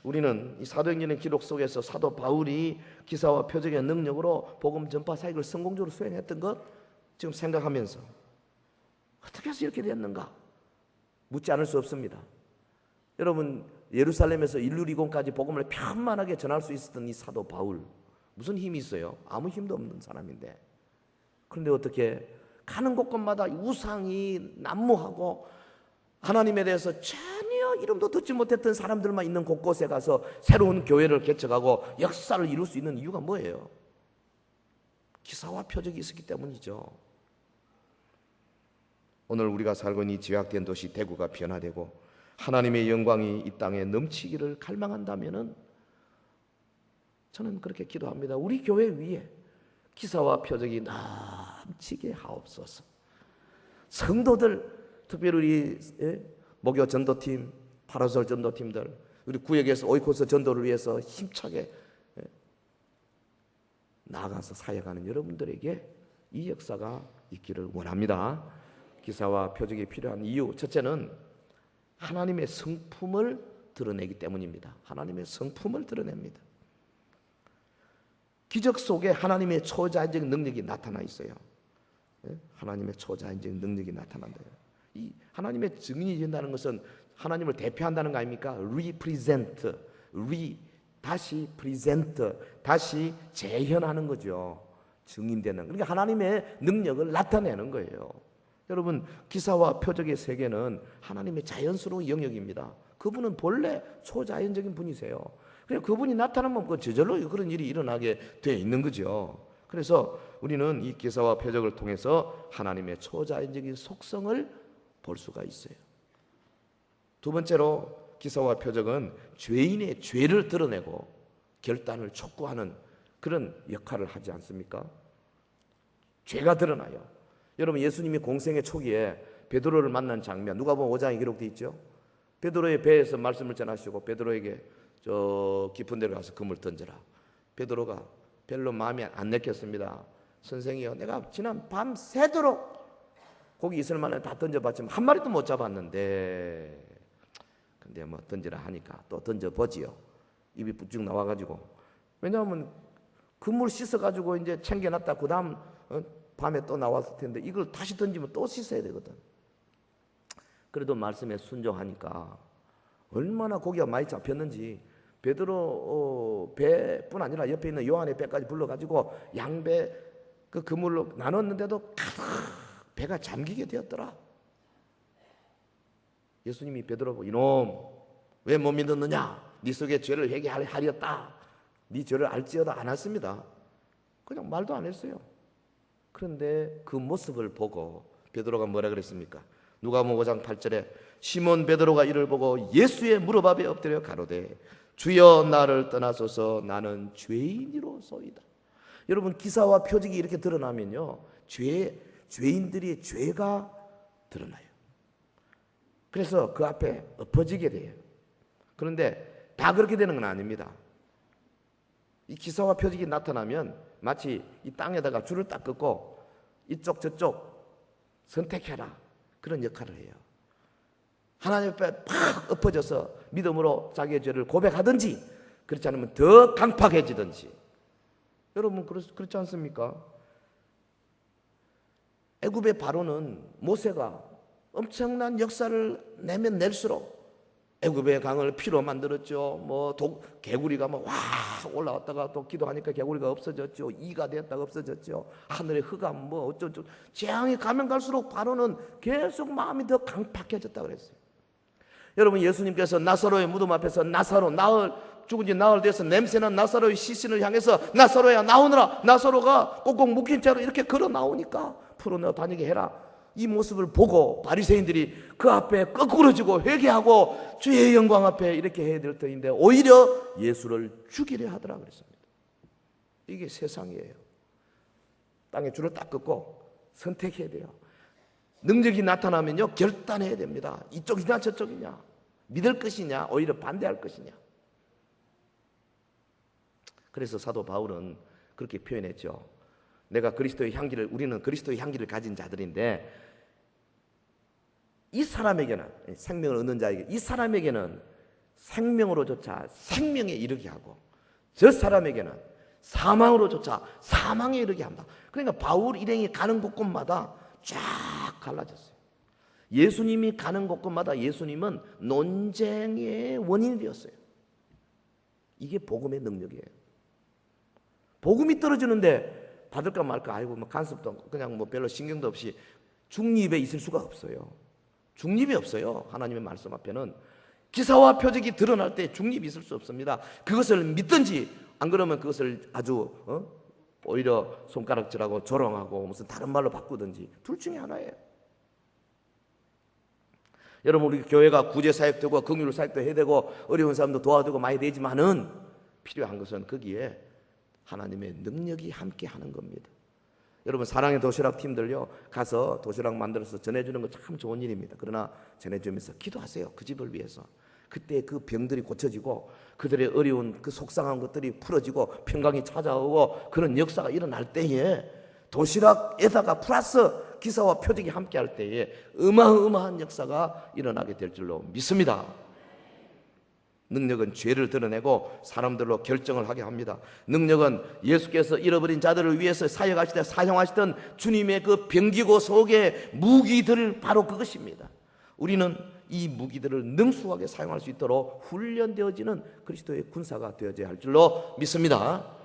우리는 이 사도행전의 기록 속에서 사도 바울이 기사와 표적의 능력으로 복음 전파 사역을 성공적으로 수행했던 것 지금 생각하면서 어떻게 해서 이렇게 됐는가? 묻지 않을 수 없습니다. 여러분, 예루살렘에서 일루리곤까지 복음을 편만하게 전할 수 있었던 이 사도 바울, 무슨 힘이 있어요? 아무 힘도 없는 사람인데, 그런데 어떻게 가는 곳곳마다 우상이 난무하고 하나님에 대해서 전혀 이름도 듣지 못했던 사람들만 있는 곳곳에 가서 새로운 교회를 개척하고 역사를 이룰 수 있는 이유가 뭐예요? 기사와 표적이 있었기 때문이죠. 오늘 우리가 살고 있는 이 죄악된 도시 대구가 변화되고 하나님의 영광이 이 땅에 넘치기를 갈망한다면은 저는 그렇게 기도합니다. 우리 교회 위에 기사와 표적이 넘치게 하옵소서. 성도들, 특별히 우리 목요 전도팀, 파라솔 전도팀들, 우리 구역에서 오이코스 전도를 위해서 힘차게 나아가서 사역하는 여러분들에게 이 역사가 있기를 원합니다. 기사와 표적이 필요한 이유, 첫째는 하나님의 성품을 드러내기 때문입니다. 하나님의 성품을 드러냅니다. 기적 속에 하나님의 초자연적인 능력이 나타나 있어요. 하나님의 초자연적인 능력이 나타난다. 이 하나님의 증인이 된다는 것은 하나님을 대표한다는 거 아닙니까? represent, 다시 present, 다시 재현하는 거죠. 증인되는. 그러니까 하나님의 능력을 나타내는 거예요. 여러분, 기사와 표적의 세계는 하나님의 자연스러운 영역입니다. 그분은 본래 초자연적인 분이세요. 그냥 그분이 나타나면 저절로 그런 일이 일어나게 돼 있는 거죠. 그래서 우리는 이 기사와 표적을 통해서 하나님의 초자연적인 속성을 볼 수가 있어요. 두 번째로 기사와 표적은 죄인의 죄를 드러내고 결단을 촉구하는 그런 역할을 하지 않습니까? 죄가 드러나요. 여러분, 예수님이 공생의 초기에 베드로를 만난 장면, 누가복음 5장에 기록되어 있죠. 베드로의 배에서 말씀을 전하시고 베드로에게 저 깊은 데로 가서 금을 던져라. 베드로가 별로 마음이 안 내켰습니다. 선생이요, 내가 지난 밤 새도록 고기 있을 만한 다 던져봤지만 한 마리도 못 잡았는데, 근데 뭐 던지라 하니까 또 던져보지요. 입이 뚝 나와가지고. 왜냐하면 그물 씻어가지고 이제 챙겨놨다 그 다음 밤에 또 나왔을 텐데 이걸 다시 던지면 또 씻어야 되거든. 그래도 말씀에 순종하니까 얼마나 고기가 많이 잡혔는지 베드로 배뿐 아니라 옆에 있는 요한의 배까지 불러가지고 양배 그 그물로 나눴는데도 가득 배가 잠기게 되었더라. 예수님이 베드로 보고, 이놈 왜 못 믿었느냐? 네 속에 죄를 회개하리었다. 네 죄를 알지어다. 안 했습니다. 그냥 말도 안 했어요. 그런데 그 모습을 보고 베드로가 뭐라 그랬습니까? 누가복음 5장 8절에 시몬 베드로가 이를 보고 예수의 무릎 앞에 엎드려 가로되 주여 나를 떠나소서 나는 죄인이로소이다. 여러분, 기사와 표적이 이렇게 드러나면요, 죄인들의 죄가 드러나요. 그래서 그 앞에 엎어지게 돼요. 그런데 다 그렇게 되는 건 아닙니다. 이 기사와 표적이 나타나면 마치 이 땅에다가 줄을 딱 긋고 이쪽 저쪽 선택해라, 그런 역할을 해요. 하나님 앞에 팍 엎어져서 믿음으로 자기의 죄를 고백하든지, 그렇지 않으면 더 강팍해지든지. 여러분, 그렇지 않습니까? 애굽의 바로는 모세가 엄청난 역사를 내면 낼수록 애굽의 강을 피로 만들었죠. 개구리가 와 올라왔다가 또 기도하니까 개구리가 없어졌죠. 이가 되었다가 없어졌죠. 하늘의 흑암 어쩌죠. 재앙이 가면 갈수록 바로는 계속 마음이 더 강팍해졌다 그랬어요. 여러분, 예수님께서 나사로의 무덤 앞에서 죽은 지 나흘 돼서 냄새난 나사로의 시신을 향해서 나사로야 나오너라. 나사로가 꼭꼭 묶인 채로 이렇게 걸어 나오니까 풀어내어 다니게 해라. 이 모습을 보고 바리새인들이 그 앞에 거꾸러지고 회개하고 주의 영광 앞에 이렇게 해야 될 터인데 오히려 예수를 죽이려 하더라 그랬습니다. 이게 세상이에요. 땅에 줄을 딱 긋고 선택해야 돼요. 능력이 나타나면요, 결단해야 됩니다. 이쪽이냐 저쪽이냐, 믿을 것이냐 오히려 반대할 것이냐. 그래서 사도 바울은 그렇게 표현했죠. 우리는 그리스도의 향기를 가진 자들인데 이 사람에게는, 생명을 얻는 자에게, 이 사람에게는 생명으로조차 생명에 이르게 하고 저 사람에게는 사망으로조차 사망에 이르게 한다. 그러니까 바울 일행이 가는 곳곳마다 쫙 갈라졌어요. 예수님이 가는 곳곳마다 예수님은 논쟁의 원인이 되었어요. 이게 복음의 능력이에요. 복음이 떨어지는데 받을까 말까, 아이고 간섭도 그냥 별로 신경도 없이 중립에 있을 수가 없어요. 중립이 없어요. 하나님의 말씀 앞에는 기사와 표적이 드러날 때 중립이 있을 수 없습니다. 그것을 믿든지 안 그러면 그것을 아주 오히려 손가락질하고 조롱하고 무슨 다른 말로 바꾸든지 둘 중에 하나예요. 여러분, 우리 교회가 구제 사역되고 긍휼 사역도 해야 되고 어려운 사람도 도와주고 많이 되지만은 필요한 것은 거기에 하나님의 능력이 함께 하는 겁니다. 여러분, 사랑의 도시락 팀들요, 가서 도시락 만들어서 전해주는 거 참 좋은 일입니다. 그러나 전해주면서 기도하세요. 그 집을 위해서. 그때 그 병들이 고쳐지고 그들의 어려운 그 속상한 것들이 풀어지고 평강이 찾아오고 그런 역사가 일어날 때에, 도시락에다가 플러스 기사와 표적이 함께 할 때에 어마어마한 역사가 일어나게 될 줄로 믿습니다. 능력은 죄를 드러내고 사람들로 결정을 하게 합니다. 능력은 예수께서 잃어버린 자들을 위해서 사역하시되 사용하시던 주님의 그 병기고 속의 무기들, 바로 그것입니다. 우리는 이 무기들을 능수하게 사용할 수 있도록 훈련되어지는 그리스도의 군사가 되어져야 할 줄로 믿습니다.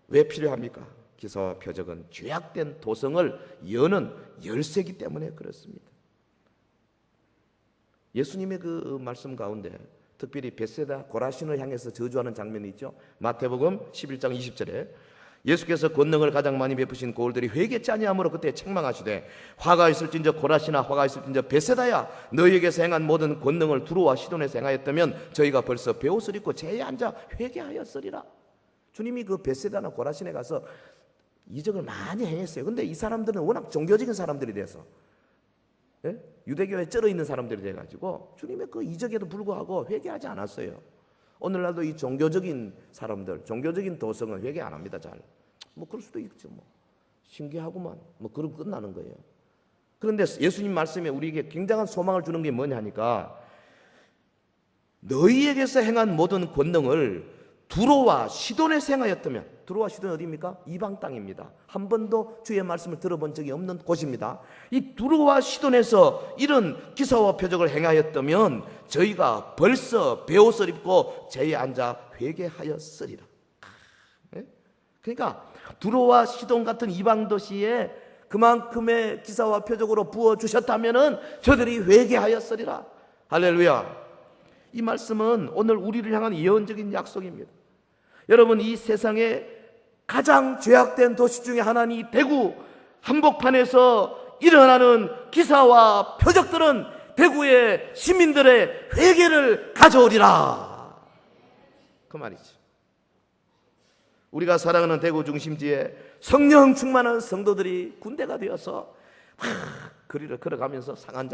왜 필요합니까? 기사와 표적은 죄악된 도성을 여는 열쇠이기 때문에 그렇습니다. 예수님의 그 말씀 가운데 특별히 벳세다 고라신을 향해서 저주하는 장면이 있죠. 마태복음 11장 20절에 예수께서 권능을 가장 많이 베푸신 고을들이 회개치 아니함으로 그때 책망하시되 화가 있을진저 고라시나 화가 있을진저 벳세다야, 너희에게서 행한 모든 권능을 두로와 시돈에서 행하였다면 저희가 벌써 베옷을 입고 제에 앉아 회개하였으리라. 주님이 그 벳세다나 고라신에 가서 이적을 많이 행했어요. 근데 이 사람들은 워낙 종교적인 사람들이 돼서, 예? 유대교에 쩔어 있는 사람들이 돼가지고 주님의 그 이적에도 불구하고 회개하지 않았어요. 오늘날도 이 종교적인 사람들, 종교적인 도성은 회개 안 합니다. 잘. 뭐 그럴 수도 있죠. 뭐 신기하구만. 뭐 그러고 끝나는 거예요. 그런데 예수님 말씀에 우리에게 굉장한 소망을 주는 게 뭐냐니까, 너희에게서 행한 모든 권능을 두로와 시돈에서 행하였다면, 두로와 시돈이 어디입니까? 이방 땅입니다. 한 번도 주의 말씀을 들어본 적이 없는 곳입니다. 이 두로와 시돈에서 이런 기사와 표적을 행하였다면 저희가 벌써 베옷을 입고 제에 앉아 회개하였으리라. 그러니까 두로와 시돈 같은 이방 도시에 그만큼의 기사와 표적으로 부어주셨다면 저들이 회개하였으리라. 할렐루야. 이 말씀은 오늘 우리를 향한 예언적인 약속입니다. 여러분, 이 세상에 가장 죄악된 도시 중에 하나는 이 대구 한복판에서 일어나는 기사와 표적들은 대구의 시민들의 회개를 가져오리라, 그 말이죠. 우리가 사랑하는 대구 중심지에 성령 충만한 성도들이 군대가 되어서 거리를 걸어가면서 상한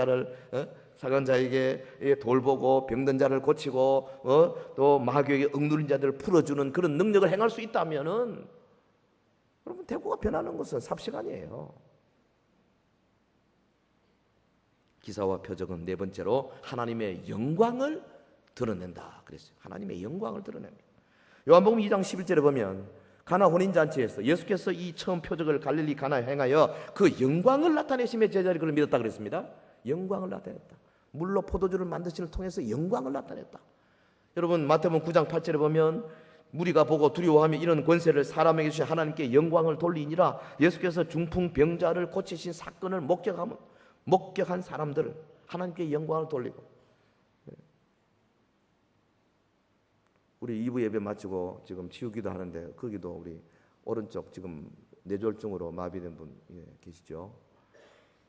자에게 돌보고 병든 자를 고치고 또 마귀에게 억누른 자들을 풀어주는 그런 능력을 행할 수 있다면은, 여러분, 대구가 변하는 것은 삽시간이에요. 기사와 표적은 네 번째로 하나님의 영광을 드러낸다 그랬어요. 하나님의 영광을 드러냅니다. 요한복음 2장 11절에 보면 가나 혼인잔치에서 예수께서 이 처음 표적을 갈릴리 가나에 행하여 그 영광을 나타내심에 제자들이 그를 믿었다 그랬습니다. 영광을 나타냈다. 물로 포도주를 만드시는 통해서 영광을 나타냈다. 여러분, 마태복음 9장 8절에 보면 무리가 보고 두려워하며 이런 권세를 사람에게 주신 하나님께 영광을 돌리니라. 예수께서 중풍 병자를 고치신 사건을 목격한 사람들, 하나님께 영광을 돌리고. 우리 2부 예배 마치고 지금 치유기도 하는데 거기도 우리 오른쪽 지금 뇌졸중으로 마비된 분 계시죠.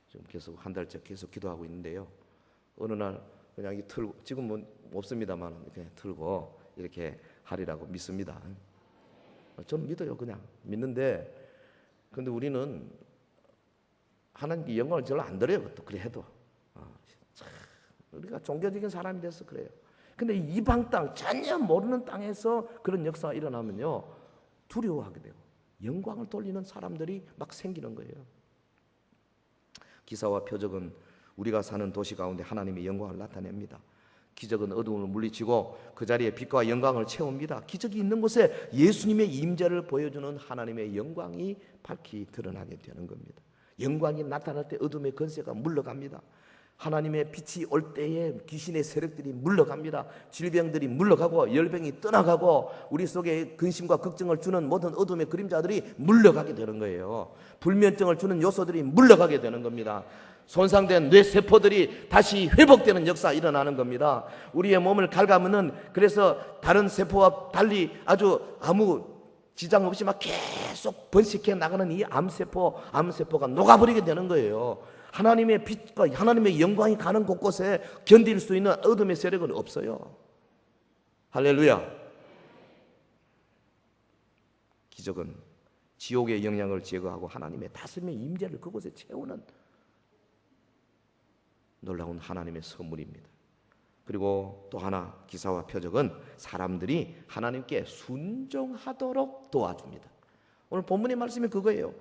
지금 계속 한 달째 계속 기도하고 있는데요. 어느 날 그냥 이 틀고, 지금은 없습니다만 이렇게 틀고 이렇게 하리라고 믿습니다. 저는 믿어요. 그냥 믿는데, 근데 우리는 하나님께 영광을 별로 안 드려요. 그것도 그래 해도 우리가 종교적인 사람이 돼서 그래요. 근데 이방 땅, 전혀 모르는 땅에서 그런 역사가 일어나면요, 두려워하게 되고 영광을 돌리는 사람들이 막 생기는 거예요. 기사와 표적은 우리가 사는 도시 가운데 하나님의 영광을 나타냅니다. 기적은 어두움을 물리치고 그 자리에 빛과 영광을 채웁니다. 기적이 있는 곳에 예수님의 임재를 보여주는 하나님의 영광이 밝히 드러나게 되는 겁니다. 영광이 나타날 때 어둠의 권세가 물러갑니다. 하나님의 빛이 올 때에 귀신의 세력들이 물러갑니다. 질병들이 물러가고 열병이 떠나가고 우리 속에 근심과 걱정을 주는 모든 어둠의 그림자들이 물러가게 되는 거예요. 불면증을 주는 요소들이 물러가게 되는 겁니다. 손상된 뇌세포들이 다시 회복되는 역사가 일어나는 겁니다. 우리의 몸을 갉아먹는, 그래서 다른 세포와 달리 아주 아무 지장 없이 막 계속 번식해 나가는 이 암세포가 녹아버리게 되는 거예요. 하나님의 빛과 하나님의 영광이 가는 곳곳에 견딜 수 있는 어둠의 세력은 없어요. 할렐루야. 기적은 지옥의 영향을 제거하고 하나님의 다스림의 임재를 그곳에 채우는 놀라운 하나님의 선물입니다. 그리고 또 하나, 기사와 표적은 사람들이 하나님께 순종하도록 도와줍니다. 오늘 본문의 말씀이 그거예요.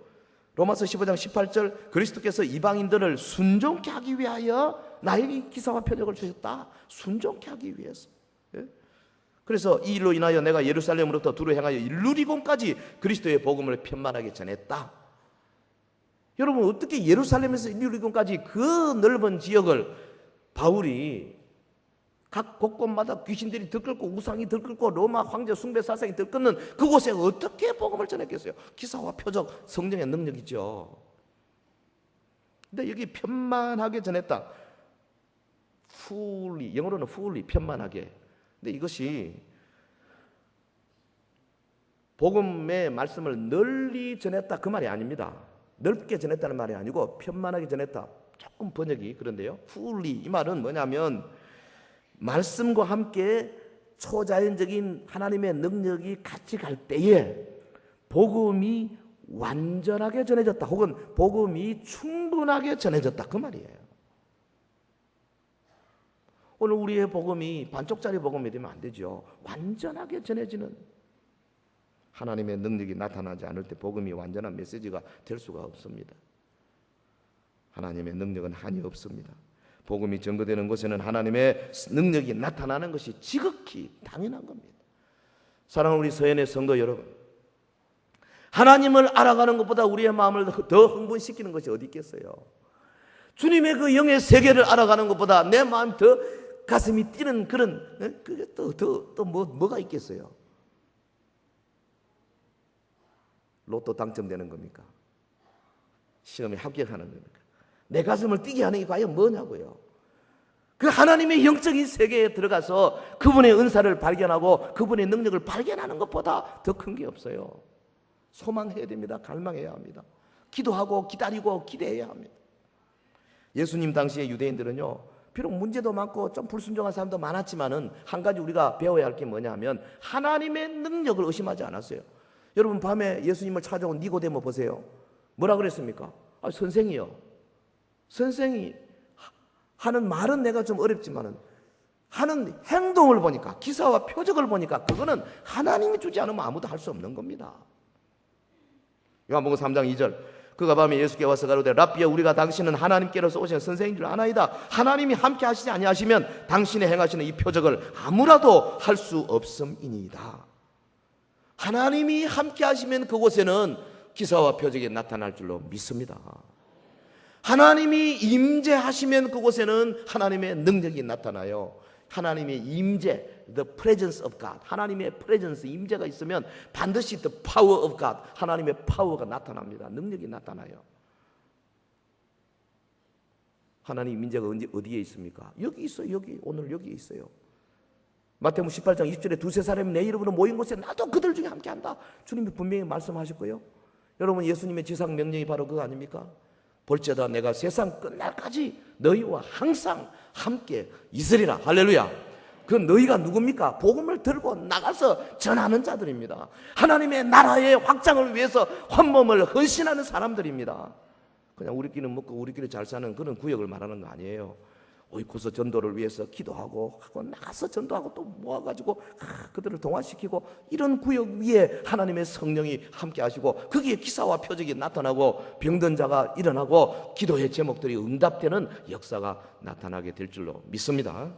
로마서 15장 18절, 그리스도께서 이방인들을 순종케 하기 위하여 나에게 기사와 표적을 주셨다. 순종케 하기 위해서. 예? 그래서 이 일로 인하여 내가 예루살렘으로부터 두루 행하여 일루리곤까지 그리스도의 복음을 편만하게 전했다. 여러분, 어떻게 예루살렘에서 일루리곤까지 그 넓은 지역을 바울이 각 곳곳마다 귀신들이 들끓고 우상이 들끓고 로마 황제 숭배 사상이 들끓는 그곳에 어떻게 복음을 전했겠어요? 기사와 표적, 성령의 능력이죠. 근데 여기 편만하게 전했다. fully, 영어로는 fully, 편만하게. 근데 이것이 복음의 말씀을 널리 전했다 그 말이 아닙니다. 넓게 전했다는 말이 아니고 편만하게 전했다. 조금 번역이 그런데요. fully, 이 말은 뭐냐면 말씀과 함께 초자연적인 하나님의 능력이 같이 갈 때에 복음이 완전하게 전해졌다. 혹은 복음이 충분하게 전해졌다. 그 말이에요. 오늘 우리의 복음이 반쪽짜리 복음이 되면 안 되죠. 완전하게 전해지는 하나님의 능력이 나타나지 않을 때 복음이 완전한 메시지가 될 수가 없습니다. 하나님의 능력은 한이 없습니다. 복음이 전거되는 곳에는 하나님의 능력이 나타나는 것이 지극히 당연한 겁니다. 사랑하는 우리 서연의 성도 여러분, 하나님을 알아가는 것보다 우리의 마음을 더 흥분시키는 것이 어디 있겠어요? 주님의 그 영의 세계를 알아가는 것보다 내 마음이 더 가슴이 뛰는 그런, 그게 뭐가 있겠어요? 로또 당첨되는 겁니까? 시험에 합격하는 겁니까? 내 가슴을 뛰게 하는 게 과연 뭐냐고요? 그 하나님의 영적인 세계에 들어가서 그분의 은사를 발견하고 그분의 능력을 발견하는 것보다 더 큰 게 없어요. 소망해야 됩니다. 갈망해야 합니다. 기도하고 기다리고 기대해야 합니다. 예수님 당시에 유대인들은요, 비록 문제도 많고 좀 불순종한 사람도 많았지만은 한 가지 우리가 배워야 할 게 뭐냐 하면 하나님의 능력을 의심하지 않았어요. 여러분, 밤에 예수님을 찾아온 니고데모 보세요. 뭐라 그랬습니까? 선생이요, 선생이 하는 말은 내가 좀 어렵지만은 하는 행동을 보니까, 기사와 표적을 보니까 그거는 하나님이 주지 않으면 아무도 할 수 없는 겁니다. 요한복음 3장 2절, 그가 밤에 예수께 와서 가로되 라삐야, 우리가 당신은 하나님께로서 오신 선생인 줄 아나이다. 하나님이 함께 하시지 아니하시면 당신의 행하시는 이 표적을 아무라도 할 수 없음이니이다. 하나님이 함께 하시면 그곳에는 기사와 표적이 나타날 줄로 믿습니다. 하나님이 임재하시면 그곳에는 하나님의 능력이 나타나요. 하나님의 임재, the presence of God, 하나님의 presence, 임재가 있으면 반드시 the power of God, 하나님의 파워가 나타납니다. 능력이 나타나요. 하나님 임재가 어디에 있습니까? 여기 있어요. 여기, 오늘 여기 있어요. 마태복음 18장 20절에 두세 사람이 내 이름으로 모인 곳에 나도 그들 중에 함께한다. 주님이 분명히 말씀하셨고요. 여러분, 예수님의 지상 명령이 바로 그거 아닙니까? 볼지어다 내가 세상 끝날까지 너희와 항상 함께 있으리라. 할렐루야. 그 너희가 누굽니까? 복음을 들고 나가서 전하는 자들입니다. 하나님의 나라의 확장을 위해서 헌몸을 헌신하는 사람들입니다. 그냥 우리끼리 먹고 우리끼리 잘 사는 그런 구역을 말하는 거 아니에요. 오이코스 전도를 위해서 기도하고 하고 나가서 전도하고 또 모아가지고 그들을 동화시키고, 이런 구역 위에 하나님의 성령이 함께 하시고 거기에 기사와 표적이 나타나고 병든 자가 일어나고 기도의 제목들이 응답되는 역사가 나타나게 될 줄로 믿습니다.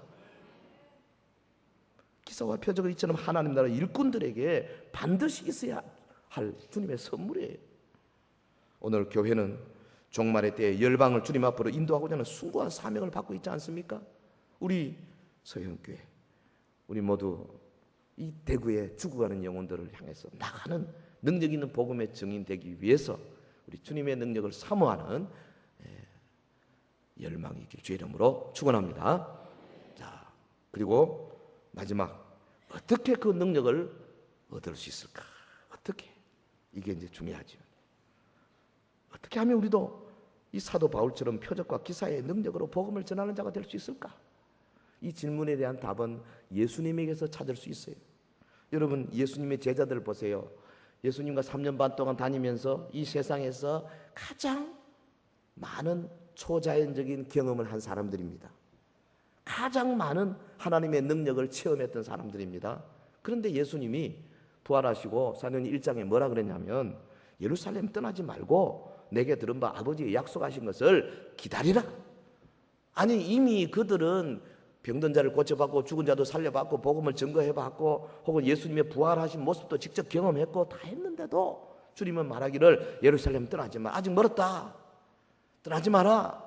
기사와 표적은 이처럼 하나님 나라 일꾼들에게 반드시 있어야 할 주님의 선물이에요. 오늘 교회는 종말의 때에 열방을 주님 앞으로 인도하고자 하는 숭고한 사명을 받고 있지 않습니까? 우리 서현교회, 우리 모두 이 대구에 죽어가는 영혼들을 향해서 나가는 능력 있는 복음의 증인 되기 위해서 우리 주님의 능력을 사모하는 열망이 있길 주의 이름으로 축원합니다. 자, 그리고 마지막, 어떻게 그 능력을 얻을 수 있을까? 어떻게? 이게 이제 중요하죠. 어떻게 하면 우리도 이 사도 바울처럼 표적과 기사의 능력으로 복음을 전하는 자가 될 수 있을까? 이 질문에 대한 답은 예수님에게서 찾을 수 있어요. 여러분, 예수님의 제자들 보세요. 예수님과 3년 반 동안 다니면서 이 세상에서 가장 많은 초자연적인 경험을 한 사람들입니다. 가장 많은 하나님의 능력을 체험했던 사람들입니다. 그런데 예수님이 부활하시고 사도행전 1장에 뭐라 그랬냐면, 예루살렘 떠나지 말고 내게 들은 바 아버지의 약속하신 것을 기다리라. 아니, 이미 그들은 병든 자를 고쳐받고 죽은 자도 살려받고 복음을 증거해봤고 혹은 예수님의 부활하신 모습도 직접 경험했고 다 했는데도 주님은 말하기를 예루살렘 떠나지 마. 아직 멀었다. 떠나지 마라.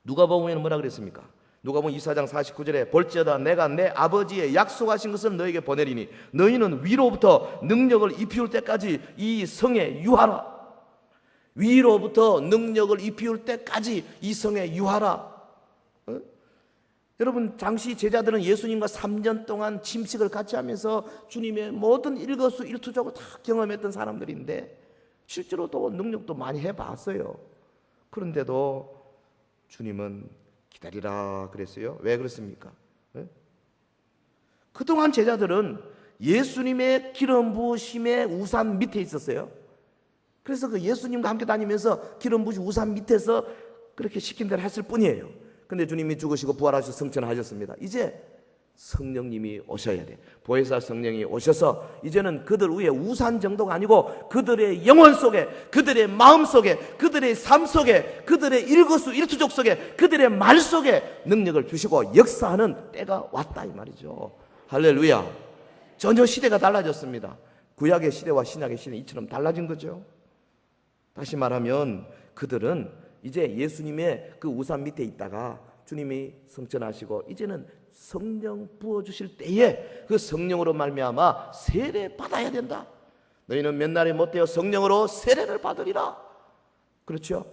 누가복음에는 뭐라 그랬습니까? 누가복음 24장 49절에 볼지어다 내가 내 아버지의 약속하신 것을 너에게 보내리니 너희는 위로부터 능력을 입히울 때까지 이 성에 유하라. 위로부터 능력을 입히울 때까지 이 성에 유하라. 여러분, 당시 제자들은 예수님과 3년 동안 침식을 같이 하면서 주님의 모든 일거수일투족을 다 경험했던 사람들인데 실제로 또 능력도 많이 해봤어요. 그런데도 주님은 기다리라 그랬어요. 왜 그렇습니까? 그동안 제자들은 예수님의 기름 부으심의 우산 밑에 있었어요. 그래서 그 예수님과 함께 다니면서 기름 부으신 우산 밑에서 그렇게 시킨 대로 했을 뿐이에요. 근데 주님이 죽으시고 부활하셔서 승천하셨습니다. 이제 성령님이 오셔야 돼. 보혜사 성령이 오셔서 이제는 그들 위에 우산 정도가 아니고 그들의 영혼 속에, 그들의 마음 속에, 그들의 삶 속에, 그들의 일거수일투족 속에, 그들의 말 속에 능력을 주시고 역사하는 때가 왔다 이 말이죠. 할렐루야. 전혀 시대가 달라졌습니다. 구약의 시대와 신약의 시대는 이처럼 달라진 거죠. 다시 말하면 그들은 이제 예수님의 그 우산 밑에 있다가 주님이 승천하시고 이제는 성령 부어주실 때에 그 성령으로 말미암아 세례 받아야 된다. 너희는 몇 날에 못되어 성령으로 세례를 받으리라. 그렇죠?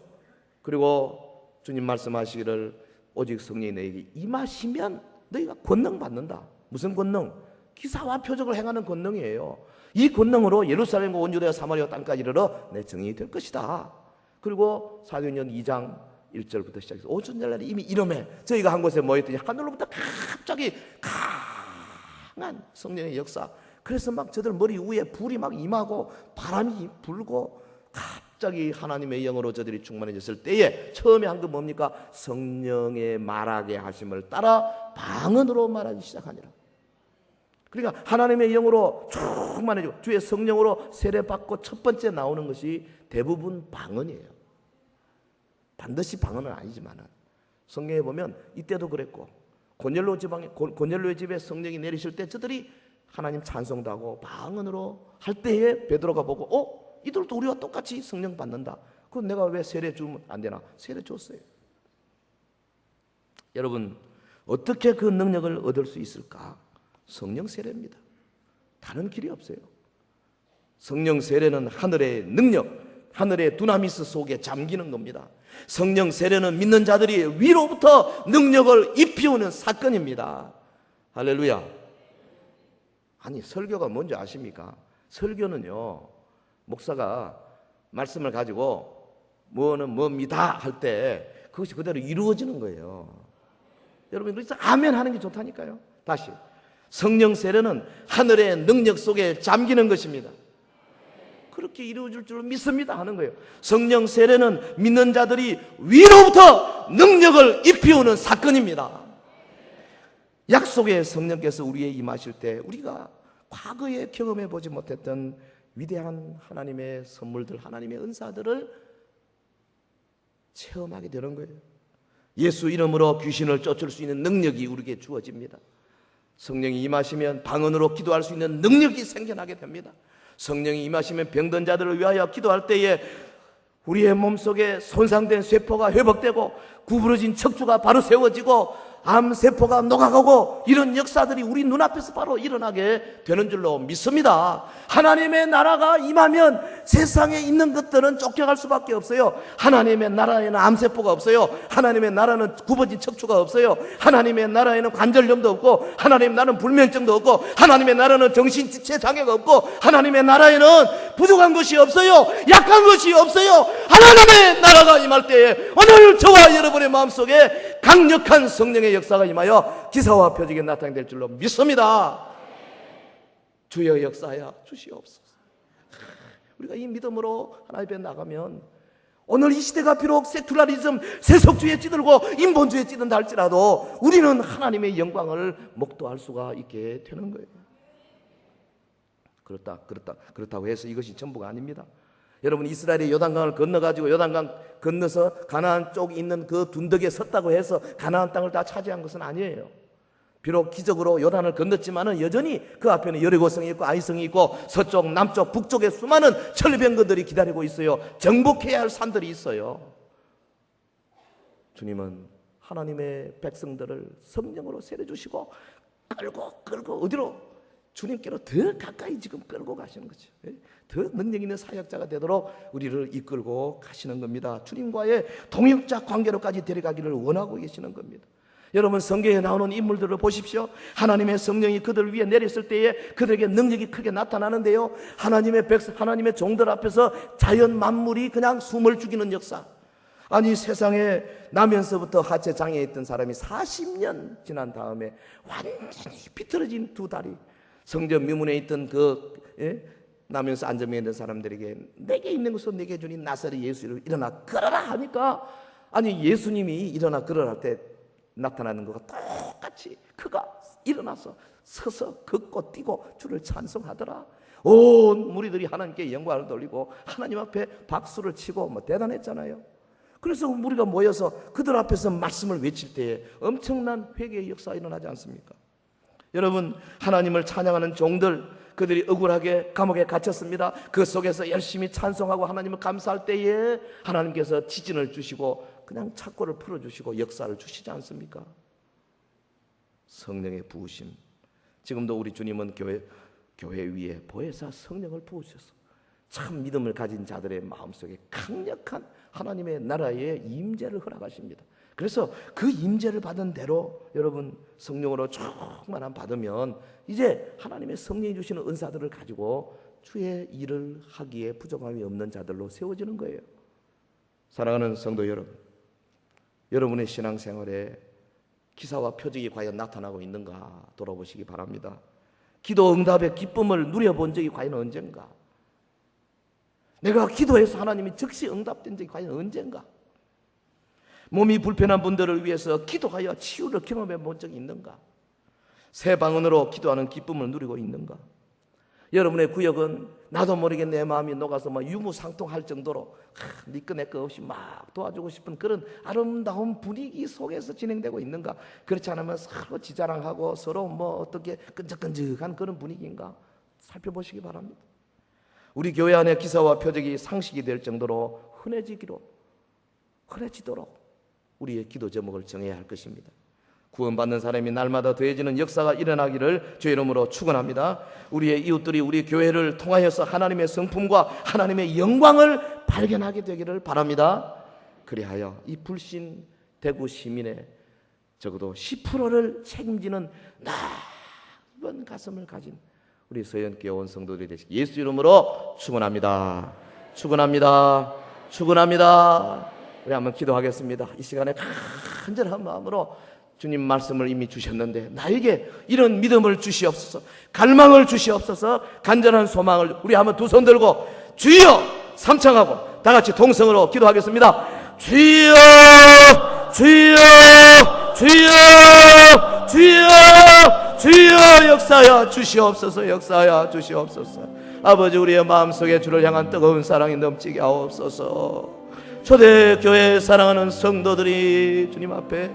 그리고 주님 말씀하시기를 오직 성령이 너에게 임하시면 너희가 권능 받는다. 무슨 권능? 기사와 표적을 행하는 권능이에요. 이 권능으로 예루살렘과 온 유대와 사마리아 땅까지 이르러 내 증인이 될 것이다. 그리고 사도행전 2장 1절부터 시작해서 오순절날에 이미 이름에 저희가 한 곳에 모였더니 하늘로부터 갑자기 강한 성령의 역사. 그래서 막 저들 머리 위에 불이 막 임하고 바람이 불고 갑자기 하나님의 영으로 저들이 충만해졌을 때에 처음에 한 거 뭡니까? 성령의 말하게 하심을 따라 방언으로 말하기 시작하니라. 그러니까 하나님의 영으로 충만해지고 주의 성령으로 세례받고 첫 번째 나오는 것이 대부분 방언이에요. 반드시 방언은 아니지만은 성경에 보면 이때도 그랬고 고넬료의 집에 성령이 내리실 때 저들이 하나님 찬송도 하고 방언으로 할 때에 베드로가 보고 이들도 우리와 똑같이 성령 받는다. 그럼 내가 왜 세례 주면 안 되나? 세례 줬어요. 여러분, 어떻게 그 능력을 얻을 수 있을까? 성령 세례입니다. 다른 길이 없어요. 성령 세례는 하늘의 능력, 하늘의 두나미스 속에 잠기는 겁니다. 성령 세례는 믿는 자들이 위로부터 능력을 입히우는 사건입니다. 할렐루야. 아니, 설교가 뭔지 아십니까? 설교는요, 목사가 말씀을 가지고 뭐는 뭡니다 할 때 그것이 그대로 이루어지는 거예요. 여러분, 그래서 아멘 하는 게 좋다니까요. 다시, 성령 세례는 하늘의 능력 속에 잠기는 것입니다. 그렇게 이루어질 줄 믿습니다 하는 거예요. 성령 세례는 믿는 자들이 위로부터 능력을 입히우는 사건입니다. 약속의 성령께서 우리에 임하실 때 우리가 과거에 경험해 보지 못했던 위대한 하나님의 선물들, 하나님의 은사들을 체험하게 되는 거예요. 예수 이름으로 귀신을 쫓을 수 있는 능력이 우리에게 주어집니다. 성령이 임하시면 방언으로 기도할 수 있는 능력이 생겨나게 됩니다. 성령이 임하시면 병든 자들을 위하여 기도할 때에 우리의 몸속에 손상된 세포가 회복되고 구부러진 척추가 바로 세워지고 암세포가 녹아가고 이런 역사들이 우리 눈앞에서 바로 일어나게 되는 줄로 믿습니다. 하나님의 나라가 임하면 세상에 있는 것들은 쫓겨갈 수밖에 없어요. 하나님의 나라에는 암세포가 없어요. 하나님의 나라는 굽어진 척추가 없어요. 하나님의 나라에는 관절염도 없고, 하나님의 나라는 불면증도 없고, 하나님의 나라는 정신지체 장애가 없고, 하나님의 나라에는 부족한 것이 없어요. 약한 것이 없어요. 하나님의 나라가 임할 때에 오늘 저와 여러분의 마음속에 강력한 성령의 역사가 임하여 기사와 표적이 나타낼 줄로 믿습니다. 주여 역사하여 주시옵소서. 우리가 이 믿음으로 하나님 앞에 나가면 오늘 이 시대가 비록 세큘라리즘, 세속주의에 찌들고 인본주의에 찌든다 할지라도 우리는 하나님의 영광을 목도할 수가 있게 되는 거예요. 그렇다고 해서 이것이 전부가 아닙니다. 여러분, 이스라엘이 요단강을 건너가지고 요단강 건너서 가나안 쪽에 있는 그 둔덕에 섰다고 해서 가나안 땅을 다 차지한 것은 아니에요. 비록 기적으로 요단을 건넜지만은 여전히 그 앞에는 여리고성이 있고 아이성이 있고 서쪽, 남쪽, 북쪽에 수많은 철병거들이 기다리고 있어요. 정복해야 할 산들이 있어요. 주님은 하나님의 백성들을 성령으로 세례주시고 끌고 어디로? 주님께로 더 가까이 지금 끌고 가시는 거죠. 더 능력 있는 사역자가 되도록 우리를 이끌고 가시는 겁니다. 주님과의 동역자 관계로까지 데려가기를 원하고 계시는 겁니다. 여러분, 성경에 나오는 인물들을 보십시오. 하나님의 성령이 그들 위에 내렸을 때에 그들에게 능력이 크게 나타나는데요, 하나님의 백성, 하나님의 종들 앞에서 자연 만물이 그냥 숨을 죽이는 역사. 아니, 세상에 나면서부터 하체 장애에 있던 사람이 40년 지난 다음에 완전히 비틀어진 두 다리, 성전 미문에 있던 나면서 안전에 있는 사람들에게 내게 있는 것으로 내게 주니 나사렛 예수를 일어나 걸어라 하니까, 아니, 예수님이 일어나 걸어라 할 때 나타나는 것과 똑같이 그가 일어나서 서서 걷고 뛰고 주를 찬송하더라. 온 무리들이 하나님께 영광을 돌리고 하나님 앞에 박수를 치고 대단했잖아요. 그래서 우리가 모여서 그들 앞에서 말씀을 외칠 때에 엄청난 회개의 역사가 일어나지 않습니까? 여러분, 하나님을 찬양하는 종들, 그들이 억울하게 감옥에 갇혔습니다. 그 속에서 열심히 찬송하고 하나님을 감사할 때에 하나님께서 지진을 주시고 그냥 착고를 풀어주시고 역사를 주시지 않습니까? 성령의 부으심. 지금도 우리 주님은 교회 위에 보혜사 성령을 부으셔서 참 믿음을 가진 자들의 마음속에 강력한 하나님의 나라의 임재를 허락하십니다. 그래서 그 임재를 받은 대로 여러분, 성령으로 충만함 받으면 이제 하나님의 성령이 주시는 은사들을 가지고 주의 일을 하기에 부족함이 없는 자들로 세워지는 거예요. 사랑하는 성도 여러분, 여러분의 신앙생활에 기사와 표적이 과연 나타나고 있는가 돌아보시기 바랍니다. 기도 응답의 기쁨을 누려본 적이 과연 언젠가? 내가 기도해서 하나님이 즉시 응답된 적이 과연 언젠가? 몸이 불편한 분들을 위해서 기도하여 치유를 경험해 본 적이 있는가? 새 방언으로 기도하는 기쁨을 누리고 있는가? 여러분의 구역은 나도 모르게 내 마음이 녹아서 유무상통할 정도로 니꺼 내꺼 없이 막 도와주고 싶은 그런 아름다운 분위기 속에서 진행되고 있는가? 그렇지 않으면 서로 지자랑하고 서로 어떻게 끈적끈적한 그런 분위기인가? 살펴보시기 바랍니다. 우리 교회 안에 기사와 표적이 상식이 될 정도로 흔해지도록 우리의 기도 제목을 정해야 할 것입니다. 구원받는 사람이 날마다 더해지는 역사가 일어나기를 주의 이름으로 축원합니다. 우리의 이웃들이 우리 교회를 통하여서 하나님의 성품과 하나님의 영광을 발견하게 되기를 바랍니다. 그리하여 이 불신 대구 시민의 적어도 10%를 책임지는 넓은 가슴을 가진 우리 서현교회 온 성도들이 되시기 예수 이름으로 축원합니다. 축원합니다. 축원합니다. 우리 한번 기도하겠습니다. 이 시간에 간절한 마음으로 주님 말씀을 이미 주셨는데 나에게 이런 믿음을 주시옵소서, 갈망을 주시옵소서, 간절한 소망을 우리 한번 두 손 들고 주여 삼창하고 다 같이 동성으로 기도하겠습니다. 주여 주여 주여 주여 주여 역사하여 주시옵소서, 역사하여 주시옵소서. 아버지, 우리의 마음속에 주를 향한 뜨거운 사랑이 넘치게 하옵소서. 초대교회 사랑하는 성도들이 주님 앞에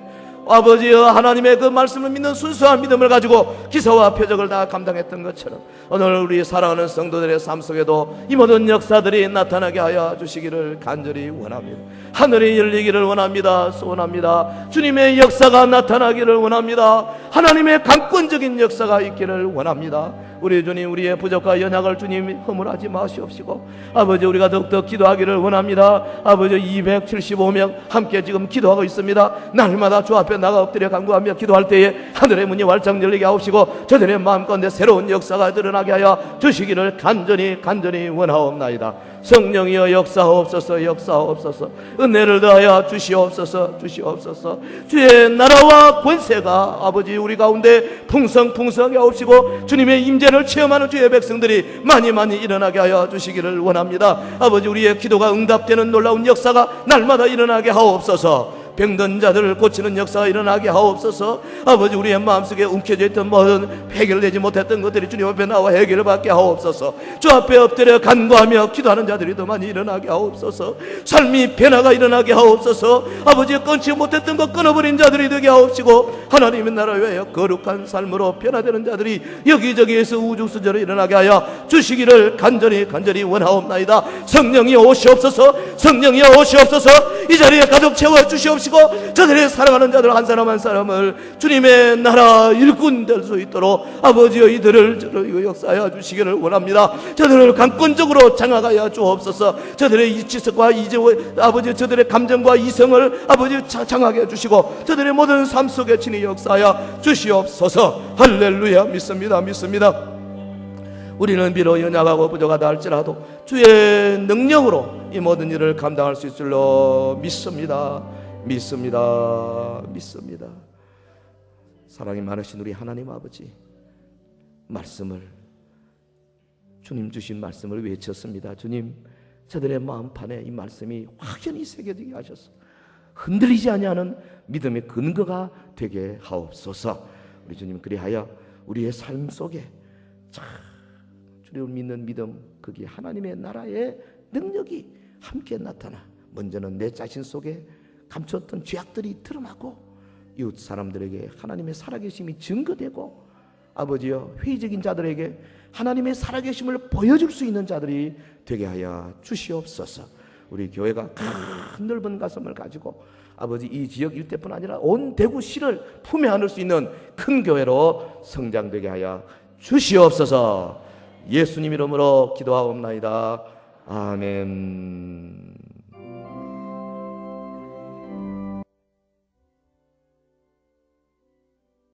아버지여 하나님의 그 말씀을 믿는 순수한 믿음을 가지고 기사와 표적을 다 감당했던 것처럼 오늘 우리 사랑하는 성도들의 삶 속에도 이 모든 역사들이 나타나게 하여 주시기를 간절히 원합니다. 하늘이 열리기를 원합니다. 소원합니다. 주님의 역사가 나타나기를 원합니다. 하나님의 강권적인 역사가 있기를 원합니다. 우리 주님, 우리의 부족과 연약을 주님 허물하지 마시옵시고 아버지 우리가 더욱더 기도하기를 원합니다. 아버지 275명 함께 지금 기도하고 있습니다. 날마다 주 앞에 나가 엎드려 간구하며 기도할 때에 하늘의 문이 활짝 열리게 하옵시고 저들의 마음 가운데 새로운 역사가 드러나게 하여 주시기를 간절히 원하옵나이다. 성령이여 역사하옵소서. 역사하옵소서. 은혜를 더하여 주시옵소서. 주시옵소서. 주의 나라와 권세가 아버지 우리 가운데 풍성하게 하옵시고 주님의 임재를 체험하는 주의 백성들이 많이 일어나게 하여 주시기를 원합니다. 아버지 우리의 기도가 응답되는 놀라운 역사가 날마다 일어나게 하옵소서. 병든 자들을 고치는 역사가 일어나게 하옵소서. 아버지 우리의 마음속에 움켜져 있던 모든 해결되지 못했던 것들이 주님 앞에 나와 해결을 받게 하옵소서. 주 앞에 엎드려 간구하며 기도하는 자들이 더 많이 일어나게 하옵소서. 삶이 변화가 일어나게 하옵소서. 아버지 끊지 못했던 것 끊어버린 자들이 되게 하옵시고 하나님의 나라 외에 거룩한 삶으로 변화되는 자들이 여기저기에서 우주수저로 일어나게 하여 주시기를 간절히 원하옵나이다. 성령이 오시옵소서. 성령이 오시옵소서. 이 자리에 가득 채워 주시옵소서. 저들의 사랑하는 자들 한 사람 한 사람을 주님의 나라 일꾼 될 수 있도록 아버지여 이들을 역사하여 주시기를 원합니다. 저들을 강권적으로 장악하여 주옵소서. 저들의 이치성과 아버지 저들의 감정과 이성을 아버지 장악해 주시고 저들의 모든 삶 속에 친히 역사하여 주시옵소서. 할렐루야. 믿습니다. 우리는 비록 연약하고 부족하다 할지라도 주의 능력으로 이 모든 일을 감당할 수 있을 줄로 믿습니다. 사랑이 많으신 우리 하나님 아버지, 말씀을 주님 주신 말씀을 외쳤습니다. 주님, 저들의 마음판에 이 말씀이 확연히 새겨지게 하셔서 흔들리지 아니하는 믿음의 근거가 되게 하옵소서. 우리 주님 그리하여 우리의 삶 속에 주님을 믿는 믿음, 그게 하나님의 나라의 능력이 함께 나타나 먼저는 내 자신 속에 감췄던 죄악들이 드러나고 이웃 사람들에게 하나님의 살아계심이 증거되고 아버지여 회의적인 자들에게 하나님의 살아계심을 보여줄 수 있는 자들이 되게 하여 주시옵소서. 우리 교회가 큰 넓은 가슴을 가지고 아버지 이 지역 일대뿐 아니라 온 대구시를 품에 안을 수 있는 큰 교회로 성장되게 하여 주시옵소서. 예수님 이름으로 기도하옵나이다. 아멘.